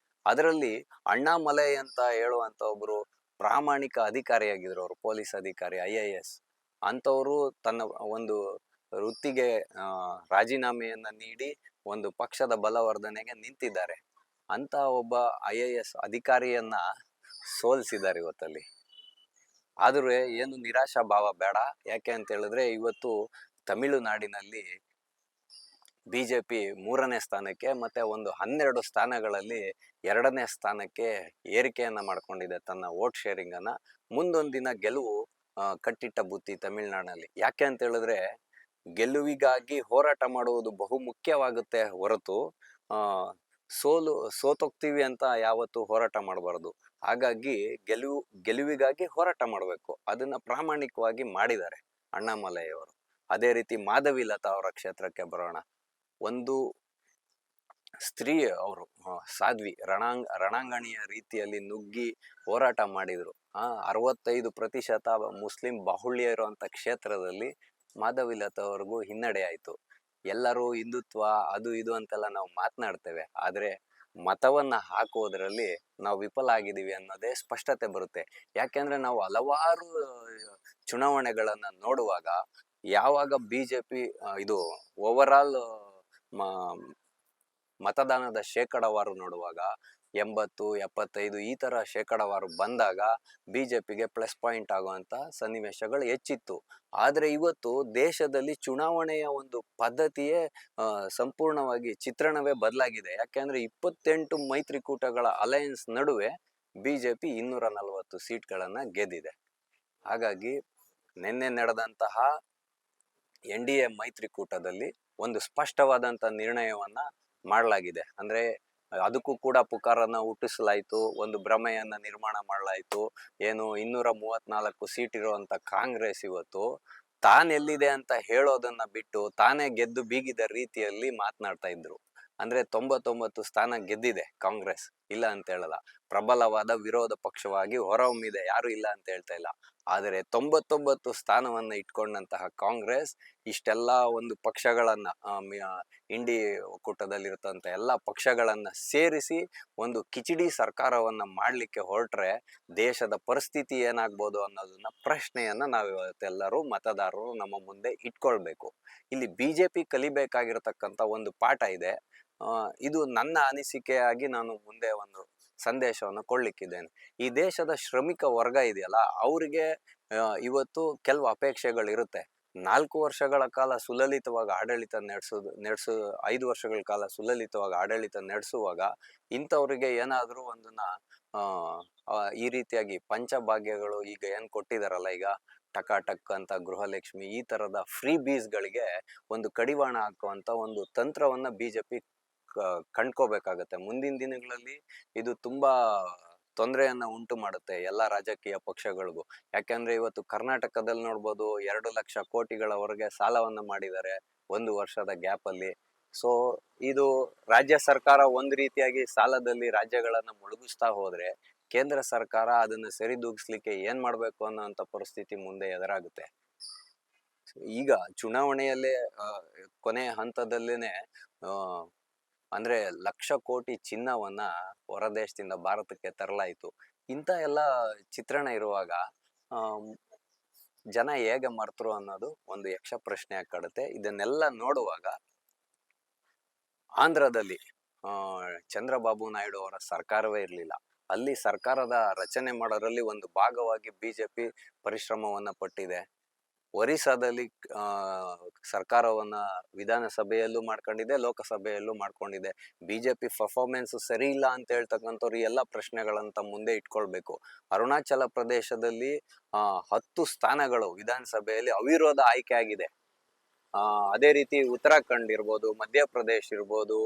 ಅದರಲ್ಲಿ ಅಣ್ಣಾಮಲೈ ಅಂತ ಹೇಳುವಂತ ಒಬ್ರು ಪ್ರಾಮಾಣಿಕ ಅಧಿಕಾರಿಯಾಗಿದ್ರು, ಅವರು ಪೊಲೀಸ್ ಅಧಿಕಾರಿ, IAS ಅಂತವರು ತನ್ನ ಒಂದು ವೃತ್ತಿಗೆ ರಾಜೀನಾಮೆಯನ್ನ ನೀಡಿ ಒಂದು ಪಕ್ಷದ ಬಲವರ್ಧನೆಗೆ ನಿಂತಿದ್ದಾರೆ. ಅಂತ ಒಬ್ಬ IAS ಅಧಿಕಾರಿಯನ್ನ ಸೋಲಿಸಿದ್ದಾರೆ ಇವತ್ತಲ್ಲಿ. ಆದ್ರೆ ಏನು ನಿರಾಶಾ ಭಾವ ಬೇಡ. ಯಾಕೆ ಅಂತ ಹೇಳಿದ್ರೆ ಇವತ್ತು ತಮಿಳುನಾಡಿನಲ್ಲಿ BJP 3ನೇ ಸ್ಥಾನಕ್ಕೆ ಮತ್ತೆ ಒಂದು 12 ಸ್ಥಾನಗಳಲ್ಲಿ 2ನೇ ಸ್ಥಾನಕ್ಕೆ ಏರಿಕೆಯನ್ನ ಮಾಡ್ಕೊಂಡಿದೆ ತನ್ನ ವೋಟ್ ಶೇರಿಂಗ್ ಅನ್ನ. ಮುಂದೊಂದು ದಿನ ಗೆಲುವು ಕಟ್ಟಿಟ್ಟ ಬುತ್ತಿ ತಮಿಳುನಾಡಿನಲ್ಲಿ. ಯಾಕೆ ಅಂತ ಹೇಳಿದ್ರೆ ಗೆಲುವಿಗಾಗಿ ಹೋರಾಟ ಮಾಡುವುದು ಬಹು ಮುಖ್ಯವಾಗುತ್ತೆ ಹೊರತು ಸೋತೋಗ್ತೀವಿ ಅಂತ ಯಾವತ್ತು ಹೋರಾಟ ಮಾಡಬಾರದು. ಹಾಗಾಗಿ ಗೆಲುವಿಗಾಗಿ ಹೋರಾಟ ಮಾಡಬೇಕು. ಅದನ್ನ ಪ್ರಾಮಾಣಿಕವಾಗಿ ಮಾಡಿದ್ದಾರೆ ಅಣ್ಣಾಮಲೈ ಅವರು. ಅದೇ ರೀತಿ ಮಾಧವಿಲತಾ ಅವರ ಕ್ಷೇತ್ರಕ್ಕೆ ಬರೋಣ. ಒಂದು ಸ್ತ್ರೀ, ಅವರು ಸಾಧ್ವಿ ರಣಾಂಗಣಿಯ ರೀತಿಯಲ್ಲಿ ನುಗ್ಗಿ ಹೋರಾಟ ಮಾಡಿದ್ರು. 65% ಮುಸ್ಲಿಂ ಬಾಹುಳ್ಯ ಇರುವಂತ ಕ್ಷೇತ್ರದಲ್ಲಿ ಮಾಧವಿಲತಾ ಅವ್ರಿಗೂ ಹಿನ್ನಡೆ ಆಯ್ತು. ಎಲ್ಲರೂ ಹಿಂದುತ್ವ ಅದು ಇದು ಅಂತೆಲ್ಲ ನಾವು ಮಾತನಾಡ್ತೇವೆ, ಆದ್ರೆ ಮತವನ್ನ ಹಾಕುವುದರಲ್ಲಿ ನಾವು ವಿಫಲ ಆಗಿದ್ದೀವಿ ಅನ್ನೋದೇ ಸ್ಪಷ್ಟತೆ ಬರುತ್ತೆ. ಯಾಕೆಂದ್ರೆ ನಾವು ಹಲವಾರು ಚುನಾವಣೆಗಳನ್ನ ನೋಡುವಾಗ ಯಾವಾಗ BJP ಇದು ಓವರ್ ಆಲ್ ಮತದಾನದ ಶೇಕಡವಾರು ನೋಡುವಾಗ 80, 75 ಈ ತರ ಶೇಕಡವಾರು ಬಂದಾಗ BJPಗೆ ಪ್ಲಸ್ ಪಾಯಿಂಟ್ ಆಗುವಂತ ಸನ್ನಿವೇಶಗಳು ಹೆಚ್ಚಿತ್ತು. ಆದ್ರೆ ಇವತ್ತು ದೇಶದಲ್ಲಿ ಚುನಾವಣೆಯ ಒಂದು ಪದ್ಧತಿಯೇ ಸಂಪೂರ್ಣವಾಗಿ ಚಿತ್ರಣವೇ ಬದಲಾಗಿದೆ. ಯಾಕೆಂದ್ರೆ 28 ಮೈತ್ರಿಕೂಟಗಳ ಅಲಯನ್ಸ್ ನಡುವೆ BJP 240 ಸೀಟ್ಗಳನ್ನ ಗೆದ್ದಿದೆ. ಹಾಗಾಗಿ ನಿನ್ನೆ ನಡೆದಂತಹ NDA ಮೈತ್ರಿಕೂಟದಲ್ಲಿ ಒಂದು ಸ್ಪಷ್ಟವಾದಂತ ನಿರ್ಣಯವನ್ನ ಮಾಡಲಾಗಿದೆ. ಅಂದ್ರೆ ಅದಕ್ಕೂ ಕೂಡ ಪುಕಾರನ್ನ ಹುಟ್ಟಿಸಲಾಯ್ತು, ಒಂದು ಭ್ರಮೆಯನ್ನ ನಿರ್ಮಾಣ ಮಾಡಲಾಯ್ತು. ಏನು 234 ಸೀಟ್ ಇರುವಂತ ಕಾಂಗ್ರೆಸ್ ಇವತ್ತು ತಾನೆಲ್ಲಿದೆ ಅಂತ ಹೇಳೋದನ್ನ ಬಿಟ್ಟು ತಾನೇ ಗೆದ್ದು ಬೀಗಿದ ರೀತಿಯಲ್ಲಿ ಮಾತನಾಡ್ತಾ ಇದ್ರು. ಅಂದ್ರೆ 99 ಸ್ಥಾನ ಗೆದ್ದಿದೆ ಕಾಂಗ್ರೆಸ್, ಇಲ್ಲ ಅಂತ ಹೇಳಲ್ಲ. ಪ್ರಬಲವಾದ ವಿರೋಧ ಪಕ್ಷವಾಗಿ ಹೊರಹೊಮ್ಮಿದೆ, ಯಾರು ಇಲ್ಲ ಅಂತ ಹೇಳ್ತಾ ಇಲ್ಲ. ಆದರೆ 99 ಸ್ಥಾನವನ್ನ ಇಟ್ಕೊಂಡಂತಹ ಕಾಂಗ್ರೆಸ್ ಇಷ್ಟೆಲ್ಲ ಒಂದು ಪಕ್ಷಗಳನ್ನ ಇಂಡಿ ಒಕ್ಕೂಟದಲ್ಲಿರ್ತಂತ ಎಲ್ಲ ಪಕ್ಷಗಳನ್ನ ಸೇರಿಸಿ ಒಂದು ಕಿಚಿಡಿ ಸರ್ಕಾರವನ್ನ ಮಾಡ್ಲಿಕ್ಕೆ ಹೊರಟ್ರೆ ದೇಶದ ಪರಿಸ್ಥಿತಿ ಏನಾಗ್ಬೋದು ಅನ್ನೋದನ್ನ ಪ್ರಶ್ನೆಯನ್ನ ನಾವು ಇವತ್ತೆಲ್ಲರೂ ಮತದಾರರು ನಮ್ಮ ಮುಂದೆ ಇಟ್ಕೊಳ್ಬೇಕು. ಇಲ್ಲಿ BJP ಕಲಿಬೇಕಾಗಿರತಕ್ಕಂತ ಒಂದು ಪಾಠ ಇದೆ. ಇದು ನನ್ನ ಅನಿಸಿಕೆಯಾಗಿ ನಾನು ಮುಂದೆ ಒಂದು ಸಂದೇಶವನ್ನು ಕೊಡ್ಲಿಕ್ಕಿದ್ದೇನೆ. ಈ ದೇಶದ ಶ್ರಮಿಕ ವರ್ಗ ಇದೆಯಲ್ಲ, ಅವರಿಗೆ ಇವತ್ತು ಕೆಲವು ಅಪೇಕ್ಷೆಗಳಿರುತ್ತೆ. 4 ವರ್ಷಗಳ ಕಾಲ ಸುಲಲಿತವಾಗಿ ಆಡಳಿತ ನಡೆಸು 5 ವರ್ಷಗಳ ಕಾಲ ಸುಲಲಿತವಾಗಿ ಆಡಳಿತ ನಡೆಸುವಾಗ ಇಂಥವ್ರಿಗೆ ಏನಾದ್ರೂ ಒಂದನ್ನ ಈ ರೀತಿಯಾಗಿ ಪಂಚಭಾಗ್ಯಗಳು ಈಗ ಏನ್ ಕೊಟ್ಟಿದಾರಲ್ಲ, ಈಗ ಟಕಾಟಕ್ ಅಂತ, ಗೃಹಲಕ್ಷ್ಮಿ, ಈ ತರದ ಫ್ರೀ ಬೀಸ್ಗಳಿಗೆ ಒಂದು ಕಡಿವಾಣ ಹಾಕುವಂತ ಒಂದು ತಂತ್ರವನ್ನ BJP ಕಂಡ್ಕೋಬೇಕಾಗತ್ತೆ. ಮುಂದಿನ ದಿನಗಳಲ್ಲಿ ಇದು ತುಂಬಾ ತೊಂದರೆಯನ್ನ ಉಂಟು ಮಾಡುತ್ತೆ ಎಲ್ಲಾ ರಾಜಕೀಯ ಪಕ್ಷಗಳಿಗೂ. ಯಾಕೆಂದ್ರೆ ಇವತ್ತು ಕರ್ನಾಟಕದಲ್ಲಿ ನೋಡ್ಬೋದು 2 ಲಕ್ಷ ಕೋಟಿಗಳವರೆಗೆ ಸಾಲವನ್ನ ಮಾಡಿದ್ದಾರೆ 1 ವರ್ಷದ ಗ್ಯಾಪ್ ಅಲ್ಲಿ. ಸೊ ಇದು ರಾಜ್ಯ ಸರ್ಕಾರ ಒಂದ್ ರೀತಿಯಾಗಿ ಸಾಲದಲ್ಲಿ ರಾಜ್ಯಗಳನ್ನ ಮುಳುಗಿಸ್ತಾ ಹೋದ್ರೆ ಕೇಂದ್ರ ಸರ್ಕಾರ ಅದನ್ನ ಸರಿದೂಗಿಸ್ಲಿಕ್ಕೆ ಏನ್ ಮಾಡ್ಬೇಕು ಅನ್ನೋಂತ ಪರಿಸ್ಥಿತಿ ಮುಂದೆ ಎದುರಾಗುತ್ತೆ. ಈಗ ಚುನಾವಣೆಯಲ್ಲೇ ಕೊನೆಯ ಹಂತದಲ್ಲೇನೆ ಅಂದ್ರೆ 1,00,000 ಕೋಟಿ ಚಿನ್ನವನ್ನ ಹೊರ ದೇಶದಿಂದ ಭಾರತಕ್ಕೆ ತರಲಾಯಿತು. ಇಂಥ ಎಲ್ಲ ಚಿತ್ರಣ ಇರುವಾಗ ಜನ ಹೇಗೆ ಮರ್ತರು ಅನ್ನೋದು ಒಂದು ಯಕ್ಷ ಪ್ರಶ್ನೆ ಆಗಿ ಕಾಡುತ್ತೆ. ಇದನ್ನೆಲ್ಲ ನೋಡುವಾಗ ಆಂಧ್ರದಲ್ಲಿ ಚಂದ್ರಬಾಬು ನಾಯ್ಡು ಅವರ ಸರ್ಕಾರವೇ ಇರಲಿಲ್ಲ. ಅಲ್ಲಿ ಸರ್ಕಾರದ ರಚನೆ ಮಾಡೋದ್ರಲ್ಲಿ ಒಂದು ಭಾಗವಾಗಿ BJP ಪರಿಶ್ರಮವನ್ನ ಪಟ್ಟಿದೆ. ಒರಿಸ್ಸಾದಲ್ಲಿ ಆ ಸರ್ಕಾರವನ್ನ ವಿಧಾನಸಭೆಯಲ್ಲೂ ಮಾಡ್ಕೊಂಡಿದೆ, ಲೋಕಸಭೆಯಲ್ಲೂ ಮಾಡ್ಕೊಂಡಿದೆ. ಬಿಜೆಪಿ ಪರ್ಫಾರ್ಮೆನ್ಸ್ ಸರಿ ಇಲ್ಲ ಅಂತ ಹೇಳ್ತಕ್ಕಂಥವ್ರು ಈ ಎಲ್ಲ ಪ್ರಶ್ನೆಗಳಂತ ಮುಂದೆ ಇಟ್ಕೊಳ್ಬೇಕು. ಅರುಣಾಚಲ ಪ್ರದೇಶದಲ್ಲಿ 10 ಸ್ಥಾನಗಳು ವಿಧಾನಸಭೆಯಲ್ಲಿ ಅವಿರೋಧ ಆಯ್ಕೆ ಆಗಿದೆ. ಅದೇ ರೀತಿ ಉತ್ತರಾಖಂಡ್ ಇರ್ಬೋದು, ಮಧ್ಯಪ್ರದೇಶ್ ಇರ್ಬೋದು,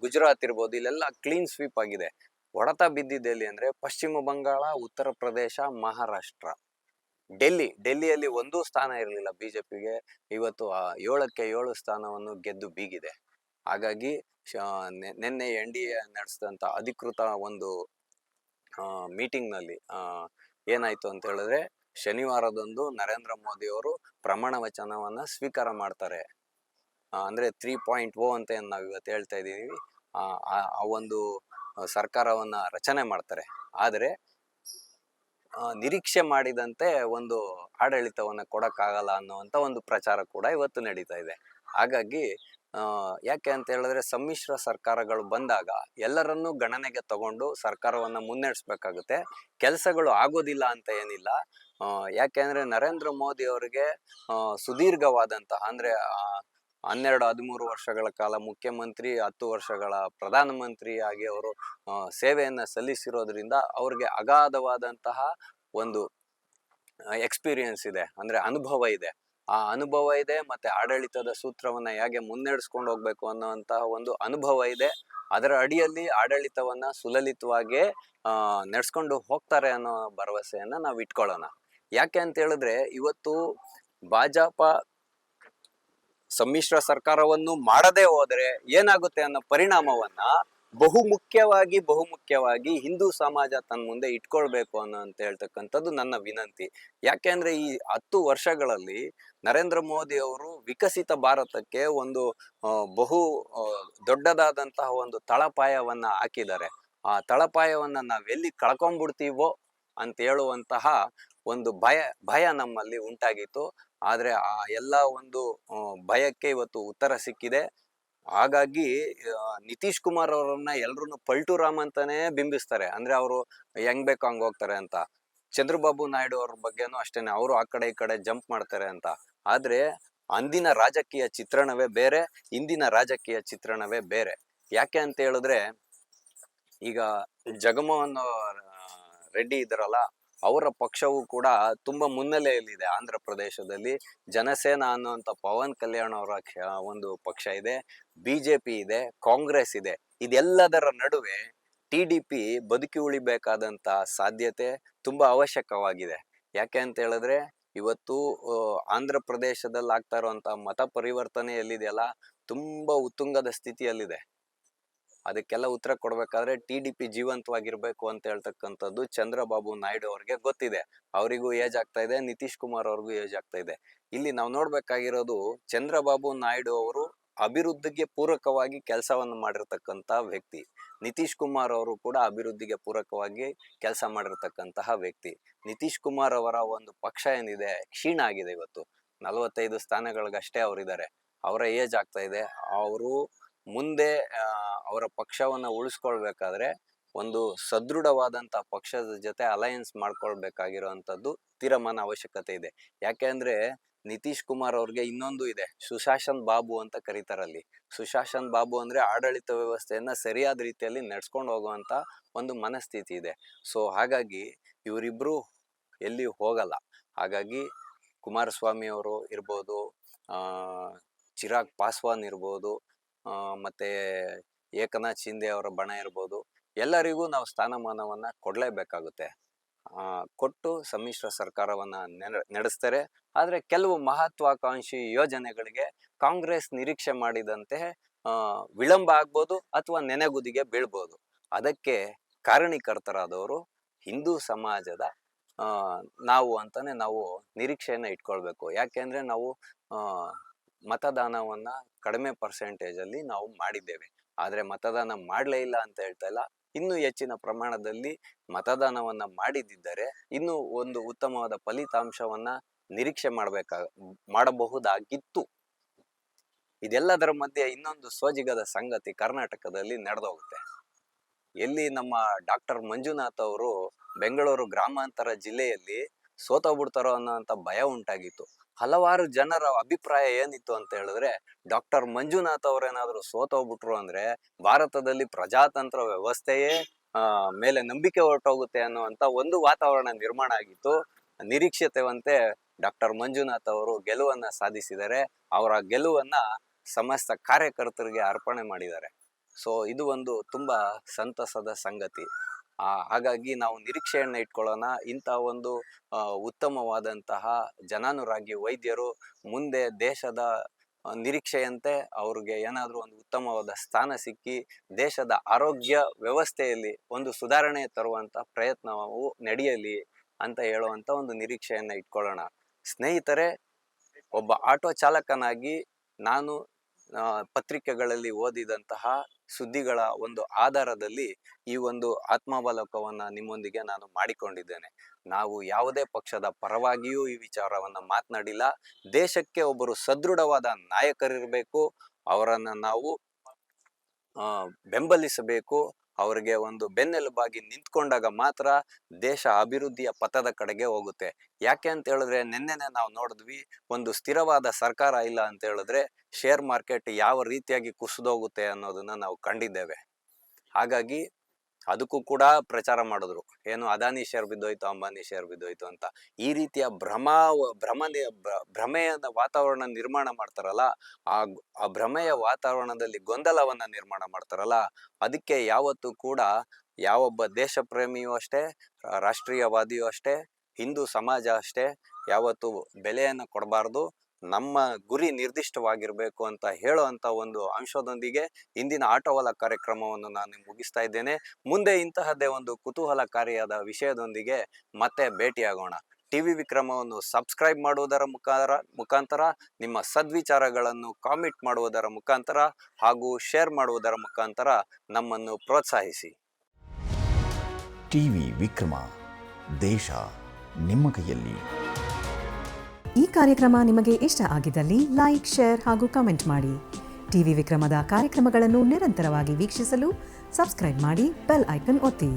ಗುಜರಾತ್ ಇರ್ಬೋದು, ಇಲ್ಲೆಲ್ಲ ಕ್ಲೀನ್ ಸ್ವೀಪ್ ಆಗಿದೆ. ಹೊಡೆತ ಬಿದ್ದಿದ್ದೆಲ್ಲಿ ಅಂದ್ರೆ ಪಶ್ಚಿಮ ಬಂಗಾಳ, ಉತ್ತರ ಪ್ರದೇಶ, ಮಹಾರಾಷ್ಟ್ರ, ಡೆಲ್ಲಿಯಲ್ಲಿ ಒಂದೂ ಸ್ಥಾನ ಇರಲಿಲ್ಲ ಬಿಜೆಪಿಗೆ. ಇವತ್ತು 7ಕ್ಕೆ 7 ಸ್ಥಾನವನ್ನು ಗೆದ್ದು ಬೀಗಿದೆ. ಹಾಗಾಗಿ ನಿನ್ನೆ NDA ನಡೆಸಿದಂತ ಅಧಿಕೃತ ಒಂದು ಮೀಟಿಂಗ್ ನಲ್ಲಿ ಏನಾಯ್ತು ಅಂತ ಹೇಳಿದ್ರೆ, ಶನಿವಾರದಂದು ನರೇಂದ್ರ ಮೋದಿ ಅವರು ಪ್ರಮಾಣ ವಚನವನ್ನ ಸ್ವೀಕಾರ ಮಾಡ್ತಾರೆ. ಅಂದ್ರೆ 3.0 ಅಂತ ನಾವು ಇವತ್ತು ಹೇಳ್ತಾ ಇದ್ದೀವಿ. ಆ ಒಂದು ಸರ್ಕಾರವನ್ನ ರಚನೆ ಮಾಡ್ತಾರೆ. ಆದರೆ ನಿರೀಕ್ಷೆ ಮಾಡಿದಂತೆ ಒಂದು ಆಡಳಿತವನ್ನ ಕೊಡಕ್ಕಾಗಲ್ಲ ಅನ್ನುವಂತ ಒಂದು ಪ್ರಚಾರ ಕೂಡ ಇವತ್ತು ನಡೀತಾ ಇದೆ. ಹಾಗಾಗಿ ಯಾಕೆ ಅಂತ ಹೇಳಿದ್ರೆ, ಸಮ್ಮಿಶ್ರ ಸರ್ಕಾರಗಳು ಬಂದಾಗ ಎಲ್ಲರನ್ನೂ ಗಣನೆಗೆ ತಗೊಂಡು ಸರ್ಕಾರವನ್ನ ಮುನ್ನಡೆಸ್ಬೇಕಾಗುತ್ತೆ. ಕೆಲಸಗಳು ಆಗೋದಿಲ್ಲ ಅಂತ ಏನಿಲ್ಲ. ಯಾಕೆಂದ್ರೆ ನರೇಂದ್ರ ಮೋದಿ ಅವರಿಗೆ ಸುದೀರ್ಘವಾದಂತಹ ಅಂದ್ರೆ 12-13 ವರ್ಷಗಳ ಕಾಲ ಮುಖ್ಯಮಂತ್ರಿ, 10 ವರ್ಷಗಳ ಪ್ರಧಾನಮಂತ್ರಿ ಆಗಿ ಅವರು ಸೇವೆಯನ್ನ ಸಲ್ಲಿಸಿರೋದ್ರಿಂದ ಅವ್ರಿಗೆ ಅಗಾಧವಾದಂತಹ ಒಂದು ಎಕ್ಸ್ಪೀರಿಯನ್ಸ್ ಇದೆ, ಅಂದ್ರೆ ಅನುಭವ ಇದೆ. ಆ ಅನುಭವ ಇದೆ, ಮತ್ತೆ ಆಡಳಿತದ ಸೂತ್ರವನ್ನ ಹೇಗೆ ಮುನ್ನಡೆಸ್ಕೊಂಡು ಹೋಗ್ಬೇಕು ಅನ್ನೋಂತಹ ಒಂದು ಅನುಭವ ಇದೆ. ಅದರ ಅಡಿಯಲ್ಲಿ ಆಡಳಿತವನ್ನ ಸುಲಲಿತವಾಗಿ ನಡೆಸ್ಕೊಂಡು ಹೋಗ್ತಾರೆ ಅನ್ನೋ ಭರವಸೆಯನ್ನ ನಾವು ಇಟ್ಕೊಳ್ಳೋಣ. ಯಾಕೆ ಅಂತ ಹೇಳಿದ್ರೆ, ಇವತ್ತು ಭಾಜಪ ಸಮ್ಮಿಶ್ರ ಸರ್ಕಾರವನ್ನು ಮಾಡದೇ ಹೋದ್ರೆ ಏನಾಗುತ್ತೆ ಅನ್ನೋ ಪರಿಣಾಮವನ್ನ ಬಹುಮುಖ್ಯವಾಗಿ ಹಿಂದೂ ಸಮಾಜ ತನ್ನ ಮುಂದೆ ಇಟ್ಕೊಳ್ಬೇಕು ಅಂತ ಹೇಳ್ತಕ್ಕಂಥದ್ದು ನನ್ನ ವಿನಂತಿ. ಯಾಕೆಂದ್ರೆ ಈ 10 ವರ್ಷಗಳಲ್ಲಿ ನರೇಂದ್ರ ಮೋದಿ ಅವರು ವಿಕಸಿತ ಭಾರತಕ್ಕೆ ಒಂದು ದೊಡ್ಡದಾದಂತಹ ಒಂದು ತಳಪಾಯವನ್ನ ಹಾಕಿದ್ದಾರೆ. ಆ ತಳಪಾಯವನ್ನ ನಾವೆಲ್ಲಿ ಕಳ್ಕೊಂಡ್ಬಿಡ್ತೀವೋ ಅಂತ ಹೇಳುವಂತಹ ಒಂದು ಭಯ ನಮ್ಮಲ್ಲಿ ಉಂಟಾಗಿತ್ತು. ಆದ್ರೆ ಆ ಎಲ್ಲ ಒಂದು ಭಯಕ್ಕೆ ಇವತ್ತು ಉತ್ತರ ಸಿಕ್ಕಿದೆ. ಹಾಗಾಗಿ ನಿತೀಶ್ ಕುಮಾರ್ ಅವರನ್ನ ಎಲ್ರು ಪಲ್ಟು ರಾಮ್ ಅಂತಾನೆ ಬಿಂಬಿಸ್ತಾರೆ. ಅಂದ್ರೆ ಅವರು ಹೆಂಗ್ ಬೇಕೋ ಹಂಗ್ ಹೋಗ್ತಾರೆ ಅಂತ. ಚಂದ್ರಬಾಬು ನಾಯ್ಡು ಅವ್ರ ಬಗ್ಗೆನೂ ಅಷ್ಟೇನೆ, ಅವರು ಆ ಕಡೆ ಈ ಕಡೆ ಜಂಪ್ ಮಾಡ್ತಾರೆ ಅಂತ. ಆದ್ರೆ ಅಂದಿನ ರಾಜಕೀಯ ಚಿತ್ರಣವೇ ಬೇರೆ, ಇಂದಿನ ರಾಜಕೀಯ ಚಿತ್ರಣವೇ ಬೇರೆ. ಯಾಕೆ ಅಂತ ಹೇಳಿದ್ರೆ, ಈಗ ಜಗನ್ಮೋಹನ್ ರೆಡ್ಡಿ ಇದ್ರಲ್ಲ, ಅವರ ಪಕ್ಷವು ಕೂಡ ತುಂಬಾ ಮುನ್ನೆಲೆಯಲ್ಲಿದೆ. ಆಂಧ್ರ ಪ್ರದೇಶದಲ್ಲಿ ಜನಸೇನಾ ಅನ್ನುವಂತ ಪವನ್ ಕಲ್ಯಾಣ್ ಅವರ ಒಂದು ಪಕ್ಷ ಇದೆ, ಬಿಜೆಪಿ ಇದೆ, ಕಾಂಗ್ರೆಸ್ ಇದೆ. ಇದೆಲ್ಲದರ ನಡುವೆ TDP ಬದುಕಿ ಉಳಿಬೇಕಾದಂತ ಸಾಧ್ಯತೆ ತುಂಬಾ ಅವಶ್ಯಕವಾಗಿದೆ. ಯಾಕೆ ಅಂತ ಹೇಳಿದ್ರೆ, ಇವತ್ತು ಆಂಧ್ರ ಪ್ರದೇಶದಲ್ಲಿ ಆಗ್ತಾ ಇರುವಂತ ಮತ ಪರಿವರ್ತನೆ ಎಲ್ಲಿದೆಯಲ್ಲ, ತುಂಬಾ ಉತ್ತುಂಗದ ಸ್ಥಿತಿಯಲ್ಲಿದೆ. ಅದಕ್ಕೆಲ್ಲ ಉತ್ತರ ಕೊಡ್ಬೇಕಾದ್ರೆ TDP ಜೀವಂತವಾಗಿರ್ಬೇಕು ಅಂತ ಹೇಳ್ತಕ್ಕಂಥದ್ದು ಚಂದ್ರಬಾಬು ನಾಯ್ಡು ಅವ್ರಿಗೆ ಗೊತ್ತಿದೆ. ಅವರಿಗೂ ಏಜ್ ಆಗ್ತಾ ಇದೆ, ನಿತೀಶ್ ಕುಮಾರ್ ಅವ್ರಿಗೂ ಏಜ್ ಆಗ್ತಾ ಇದೆ. ಇಲ್ಲಿ ನಾವು ನೋಡ್ಬೇಕಾಗಿರೋದು, ಚಂದ್ರಬಾಬು ನಾಯ್ಡು ಅವರು ಅಭಿವೃದ್ಧಿಗೆ ಪೂರಕವಾಗಿ ಕೆಲಸವನ್ನು ಮಾಡಿರ್ತಕ್ಕಂಥ ವ್ಯಕ್ತಿ. ನಿತೀಶ್ ಕುಮಾರ್ ಅವರು ಕೂಡ ಅಭಿವೃದ್ಧಿಗೆ ಪೂರಕವಾಗಿ ಕೆಲಸ ಮಾಡಿರ್ತಕ್ಕಂತಹ ವ್ಯಕ್ತಿ. ನಿತೀಶ್ ಕುಮಾರ್ ಅವರ ಒಂದು ಪಕ್ಷ ಏನಿದೆ ಕ್ಷೀಣ ಆಗಿದೆ. ಇವತ್ತು 45 ಸ್ಥಾನಗಳಿಗಷ್ಟೇ ಅವರಿದ್ದಾರೆ. ಅವರ ಏಜ್ ಆಗ್ತಾ ಇದೆ. ಅವರು ಮುಂದೆ ಅವರ ಪಕ್ಷವನ್ನ ಉಳಿಸ್ಕೊಳ್ಬೇಕಾದ್ರೆ ಒಂದು ಸದೃಢವಾದಂತ ಪಕ್ಷದ ಜೊತೆ ಅಲಯನ್ಸ್ ಮಾಡ್ಕೊಳ್ಬೇಕಾಗಿರುವಂತದ್ದು ತೀರ್ಮಾನ ಅವಶ್ಯಕತೆ ಇದೆ. ಯಾಕೆ ಅಂದ್ರೆ ನಿತೀಶ್ ಕುಮಾರ್ ಅವ್ರಿಗೆ ಇನ್ನೊಂದು ಇದೆ, ಸುಶಾಸನ್ ಬಾಬು ಅಂತ ಕರೀತಾರಲ್ಲಿ. ಸುಶಾಸನ್ ಬಾಬು ಅಂದ್ರೆ ಆಡಳಿತ ವ್ಯವಸ್ಥೆಯನ್ನ ಸರಿಯಾದ ರೀತಿಯಲ್ಲಿ ನಡ್ಸ್ಕೊಂಡು ಹೋಗುವಂತ ಒಂದು ಮನಸ್ಥಿತಿ ಇದೆ. ಸೊ ಹಾಗಾಗಿ ಇವರಿಬ್ರು ಎಲ್ಲಿ ಹೋಗಲ್ಲ. ಹಾಗಾಗಿ ಕುಮಾರಸ್ವಾಮಿ ಅವರು ಇರ್ಬೋದು, ಚಿರಾಗ್ ಪಾಸ್ವಾನ್ ಇರ್ಬೋದು, ಮತ್ತೆ ಏಕನಾಥ್ ಶಿಂದೆ ಅವರ ಬಣ ಇರ್ಬೋದು, ಎಲ್ಲರಿಗೂ ನಾವು ಸ್ಥಾನಮಾನವನ್ನ ಕೊಡ್ಲೇಬೇಕಾಗುತ್ತೆ. ಕೊಟ್ಟು ಸಮ್ಮಿಶ್ರ ಸರ್ಕಾರವನ್ನ ನಡೆಸ್ತಾರೆ. ಆದ್ರೆ ಕೆಲವು ಮಹತ್ವಾಕಾಂಕ್ಷಿ ಯೋಜನೆಗಳಿಗೆ ಕಾಂಗ್ರೆಸ್ ನಿರೀಕ್ಷೆ ಮಾಡಿದಂತೆ ವಿಳಂಬ ಆಗ್ಬೋದು ಅಥವಾ ನೆನೆಗುದಿಗೆ ಬೀಳ್ಬೋದು. ಅದಕ್ಕೆ ಕಾರಣೀಕರ್ತರಾದವರು ಹಿಂದೂ ಸಮಾಜದ ನಾವು ಅಂತಾನೆ ನಾವು ನಿರೀಕ್ಷೆಯನ್ನ ಇಟ್ಕೊಳ್ಬೇಕು. ಯಾಕೆಂದ್ರೆ ನಾವು ಮತದಾನವನ್ನ ಕಡಿಮೆ ಪರ್ಸೆಂಟೇಜ್ ಅಲ್ಲಿ ನಾವು ಮಾಡಿದ್ದೇವೆ. ಆದ್ರೆ ಮತದಾನ ಮಾಡ್ಲೇ ಇಲ್ಲ ಅಂತ ಹೇಳ್ತಾ ಇಲ್ಲ, ಇನ್ನೂ ಹೆಚ್ಚಿನ ಪ್ರಮಾಣದಲ್ಲಿ ಮತದಾನವನ್ನ ಮಾಡಿದ್ದರೆ ಇನ್ನೂ ಒಂದು ಉತ್ತಮವಾದ ಫಲಿತಾಂಶವನ್ನ ನಿರೀಕ್ಷೆ ಮಾಡಬಹುದಾಗಿತ್ತು. ಇದೆಲ್ಲದರ ಮಧ್ಯೆ ಇನ್ನೊಂದು ಸೋಜಿಗದ ಸಂಗತಿ ಕರ್ನಾಟಕದಲ್ಲಿ ನಡೆದೋಗುತ್ತೆ. ಎಲ್ಲಿ ನಮ್ಮ ಡಾಕ್ಟರ್ ಮಂಜುನಾಥ್ ಅವರು ಬೆಂಗಳೂರು ಗ್ರಾಮಾಂತರ ಜಿಲ್ಲೆಯಲ್ಲಿ ಸೋತೋಗ್ಬಿಡ್ತಾರೋ ಅನ್ನೋಂಥ ಭಯ ಉಂಟಾಗಿತ್ತು. ಹಲವಾರು ಜನರ ಅಭಿಪ್ರಾಯ ಏನಿತ್ತು ಅಂತ ಹೇಳಿದ್ರೆ, ಡಾಕ್ಟರ್ ಮಂಜುನಾಥ್ ಅವರೇನಾದ್ರು ಸೋತೋಗ್ಬಿಟ್ರು ಅಂದ್ರೆ ಭಾರತದಲ್ಲಿ ಪ್ರಜಾತಂತ್ರ ವ್ಯವಸ್ಥೆಯೇ ಮೇಲೆ ನಂಬಿಕೆ ಹೊರಟೋಗುತ್ತೆ ಅನ್ನುವಂಥ ಒಂದು ವಾತಾವರಣ ನಿರ್ಮಾಣ ಆಗಿತ್ತು. ನಿರೀಕ್ಷಿತವಂತೆ ಡಾಕ್ಟರ್ ಮಂಜುನಾಥ್ ಅವರು ಗೆಲುವನ್ನ ಸಾಧಿಸಿದರೆ, ಅವರ ಗೆಲುವನ್ನ ಸಮಸ್ತ ಕಾರ್ಯಕರ್ತರಿಗೆ ಅರ್ಪಣೆ ಮಾಡಿದ್ದಾರೆ. ಸೊ ಇದು ಒಂದು ತುಂಬಾ ಸಂತಸದ ಸಂಗತಿ. ಹಾಗಾಗಿ ನಾವು ನಿರೀಕ್ಷೆಯನ್ನ ಇಟ್ಕೊಳ್ಳೋಣ. ಇಂತಹ ಒಂದು ಉತ್ತಮವಾದಂತಹ ಜನಾನುರಾಗಿ ವೈದ್ಯರು ಮುಂದೆ ದೇಶದ ನಿರೀಕ್ಷೆಯಂತೆ ಅವ್ರಿಗೆ ಏನಾದ್ರೂ ಒಂದು ಉತ್ತಮವಾದ ಸ್ಥಾನ ಸಿಕ್ಕಿ ದೇಶದ ಆರೋಗ್ಯ ವ್ಯವಸ್ಥೆಯಲ್ಲಿ ಒಂದು ಸುಧಾರಣೆ ತರುವಂತ ಪ್ರಯತ್ನವು ನಡೆಯಲಿ ಅಂತ ಹೇಳುವಂತ ಒಂದು ನಿರೀಕ್ಷೆಯನ್ನ ಇಟ್ಕೊಳ್ಳೋಣ. ಸ್ನೇಹಿತರೆ, ಒಬ್ಬ ಆಟೋ ಚಾಲಕನಾಗಿ ನಾನು ಪತ್ರಿಕೆಗಳಲ್ಲಿ ಓದಿದಂತಹ ಸುದ್ದಿಗಳ ಒಂದು ಆಧಾರದಲ್ಲಿ ಈ ಒಂದು ಆತ್ಮಾವಲೋಕವನ್ನ ನಿಮ್ಮೊಂದಿಗೆ ನಾನು ಮಾಡಿಕೊಂಡಿದ್ದೇನೆ. ನಾವು ಯಾವುದೇ ಪಕ್ಷದ ಪರವಾಗಿಯೂ ಈ ವಿಚಾರವನ್ನ ಮಾತನಾಡಿಲ್ಲ. ದೇಶಕ್ಕೆ ಒಬ್ಬರು ಸದೃಢವಾದ ನಾಯಕರಿರಬೇಕು, ಅವರನ್ನ ನಾವು ಬೆಂಬಲಿಸಬೇಕು. ಅವರಿಗೆ ಒಂದು ಬೆನ್ನೆಲುಬಾಗಿ ನಿಂತ್ಕೊಂಡಾಗ ಮಾತ್ರ ದೇಶ ಅಭಿವೃದ್ಧಿಯ ಪಥದ ಕಡೆಗೆ ಹೋಗುತ್ತೆ. ಯಾಕೆ ಅಂತ ಹೇಳಿದ್ರೆ, ನಿನ್ನೆನೆ ನಾವು ನೋಡಿದ್ವಿ, ಒಂದು ಸ್ಥಿರವಾದ ಸರ್ಕಾರ ಇಲ್ಲ ಅಂತ ಹೇಳಿದ್ರೆ ಶೇರ್ ಮಾರ್ಕೆಟ್ ಯಾವ ರೀತಿಯಾಗಿ ಕುಸಿದೋಗುತ್ತೆ ಅನ್ನೋದನ್ನ ನಾವು ಕಂಡಿದ್ದೇವೆ. ಹಾಗಾಗಿ ಅದಕ್ಕೂ ಕೂಡ ಪ್ರಚಾರ ಮಾಡಿದ್ರು, ಏನು ಅದಾನಿ ಶೇರ್ ಬಿದ್ದೋಯ್ತು, ಅಂಬಾನಿ ಶೇರ್ ಬಿದ್ದೋಯ್ತು ಅಂತ. ಈ ರೀತಿಯ ಭ್ರಮೆಯ ವಾತಾವರಣ ನಿರ್ಮಾಣ ಮಾಡ್ತಾರಲ್ಲ, ಆ ಭ್ರಮೆಯ ವಾತಾವರಣದಲ್ಲಿ ಗೊಂದಲವನ್ನ ನಿರ್ಮಾಣ ಮಾಡ್ತಾರಲ್ಲ, ಅದಕ್ಕೆ ಯಾವತ್ತೂ ಕೂಡ ಯಾವೊಬ್ಬ ದೇಶ ಪ್ರೇಮಿಯೂ ಅಷ್ಟೇ, ರಾಷ್ಟ್ರೀಯವಾದಿಯೂ ಅಷ್ಟೇ, ಹಿಂದೂ ಸಮಾಜ ಅಷ್ಟೇ ಯಾವತ್ತು ಬೆಲೆಯನ್ನು ಕೊಡಬಾರ್ದು. ನಮ್ಮ ಗುರಿ ನಿರ್ದಿಷ್ಟವಾಗಿರ್ಬೇಕು ಅಂತ ಹೇಳುವಂತ ಒಂದು ಅಂಶದೊಂದಿಗೆ ಇಂದಿನ ಆಟೋವಲ ಕಾರ್ಯಕ್ರಮವನ್ನು ನಾನು ಮುಗಿಸ್ತಾ ಇದ್ದೇನೆ. ಮುಂದೆ ಇಂತಹದ್ದೇ ಒಂದು ಕುತೂಹಲಕಾರಿಯಾದ ವಿಷಯದೊಂದಿಗೆ ಮತ್ತೆ ಭೇಟಿಯಾಗೋಣ. ಟಿವಿ ವಿಕ್ರಮವನ್ನು ಸಬ್ಸ್ಕ್ರೈಬ್ ಮಾಡುವುದರ ಮುಖಾಂತರ ನಿಮ್ಮ ಸದ್ವಿಚಾರಗಳನ್ನು ಕಾಮೆಂಟ್ ಮಾಡುವುದರ ಮುಖಾಂತರ ಹಾಗೂ ಶೇರ್ ಮಾಡುವುದರ ಮುಖಾಂತರ ನಮ್ಮನ್ನು ಪ್ರೋತ್ಸಾಹಿಸಿ. ಟಿವಿ ವಿಕ್ರಮ, ದೇಶ ನಿಮ್ಮ ಕೈಯಲ್ಲಿ. ಈ ಕಾರ್ಯಕ್ರಮ ನಿಮಗೆ ಇಷ್ಟ ಆಗಿದ್ದಲ್ಲಿ ಲೈಕ್, ಶೇರ್ ಹಾಗೂ ಕಮೆಂಟ್ ಮಾಡಿ. ಟಿವಿ ವಿಕ್ರಮದ ಕಾರ್ಯಕ್ರಮಗಳನ್ನು ನಿರಂತರವಾಗಿ ವೀಕ್ಷಿಸಲು ಸಬ್ಸ್ಕ್ರೈಬ್ ಮಾಡಿ, ಬೆಲ್ ಐಕನ್ ಒತ್ತಿ.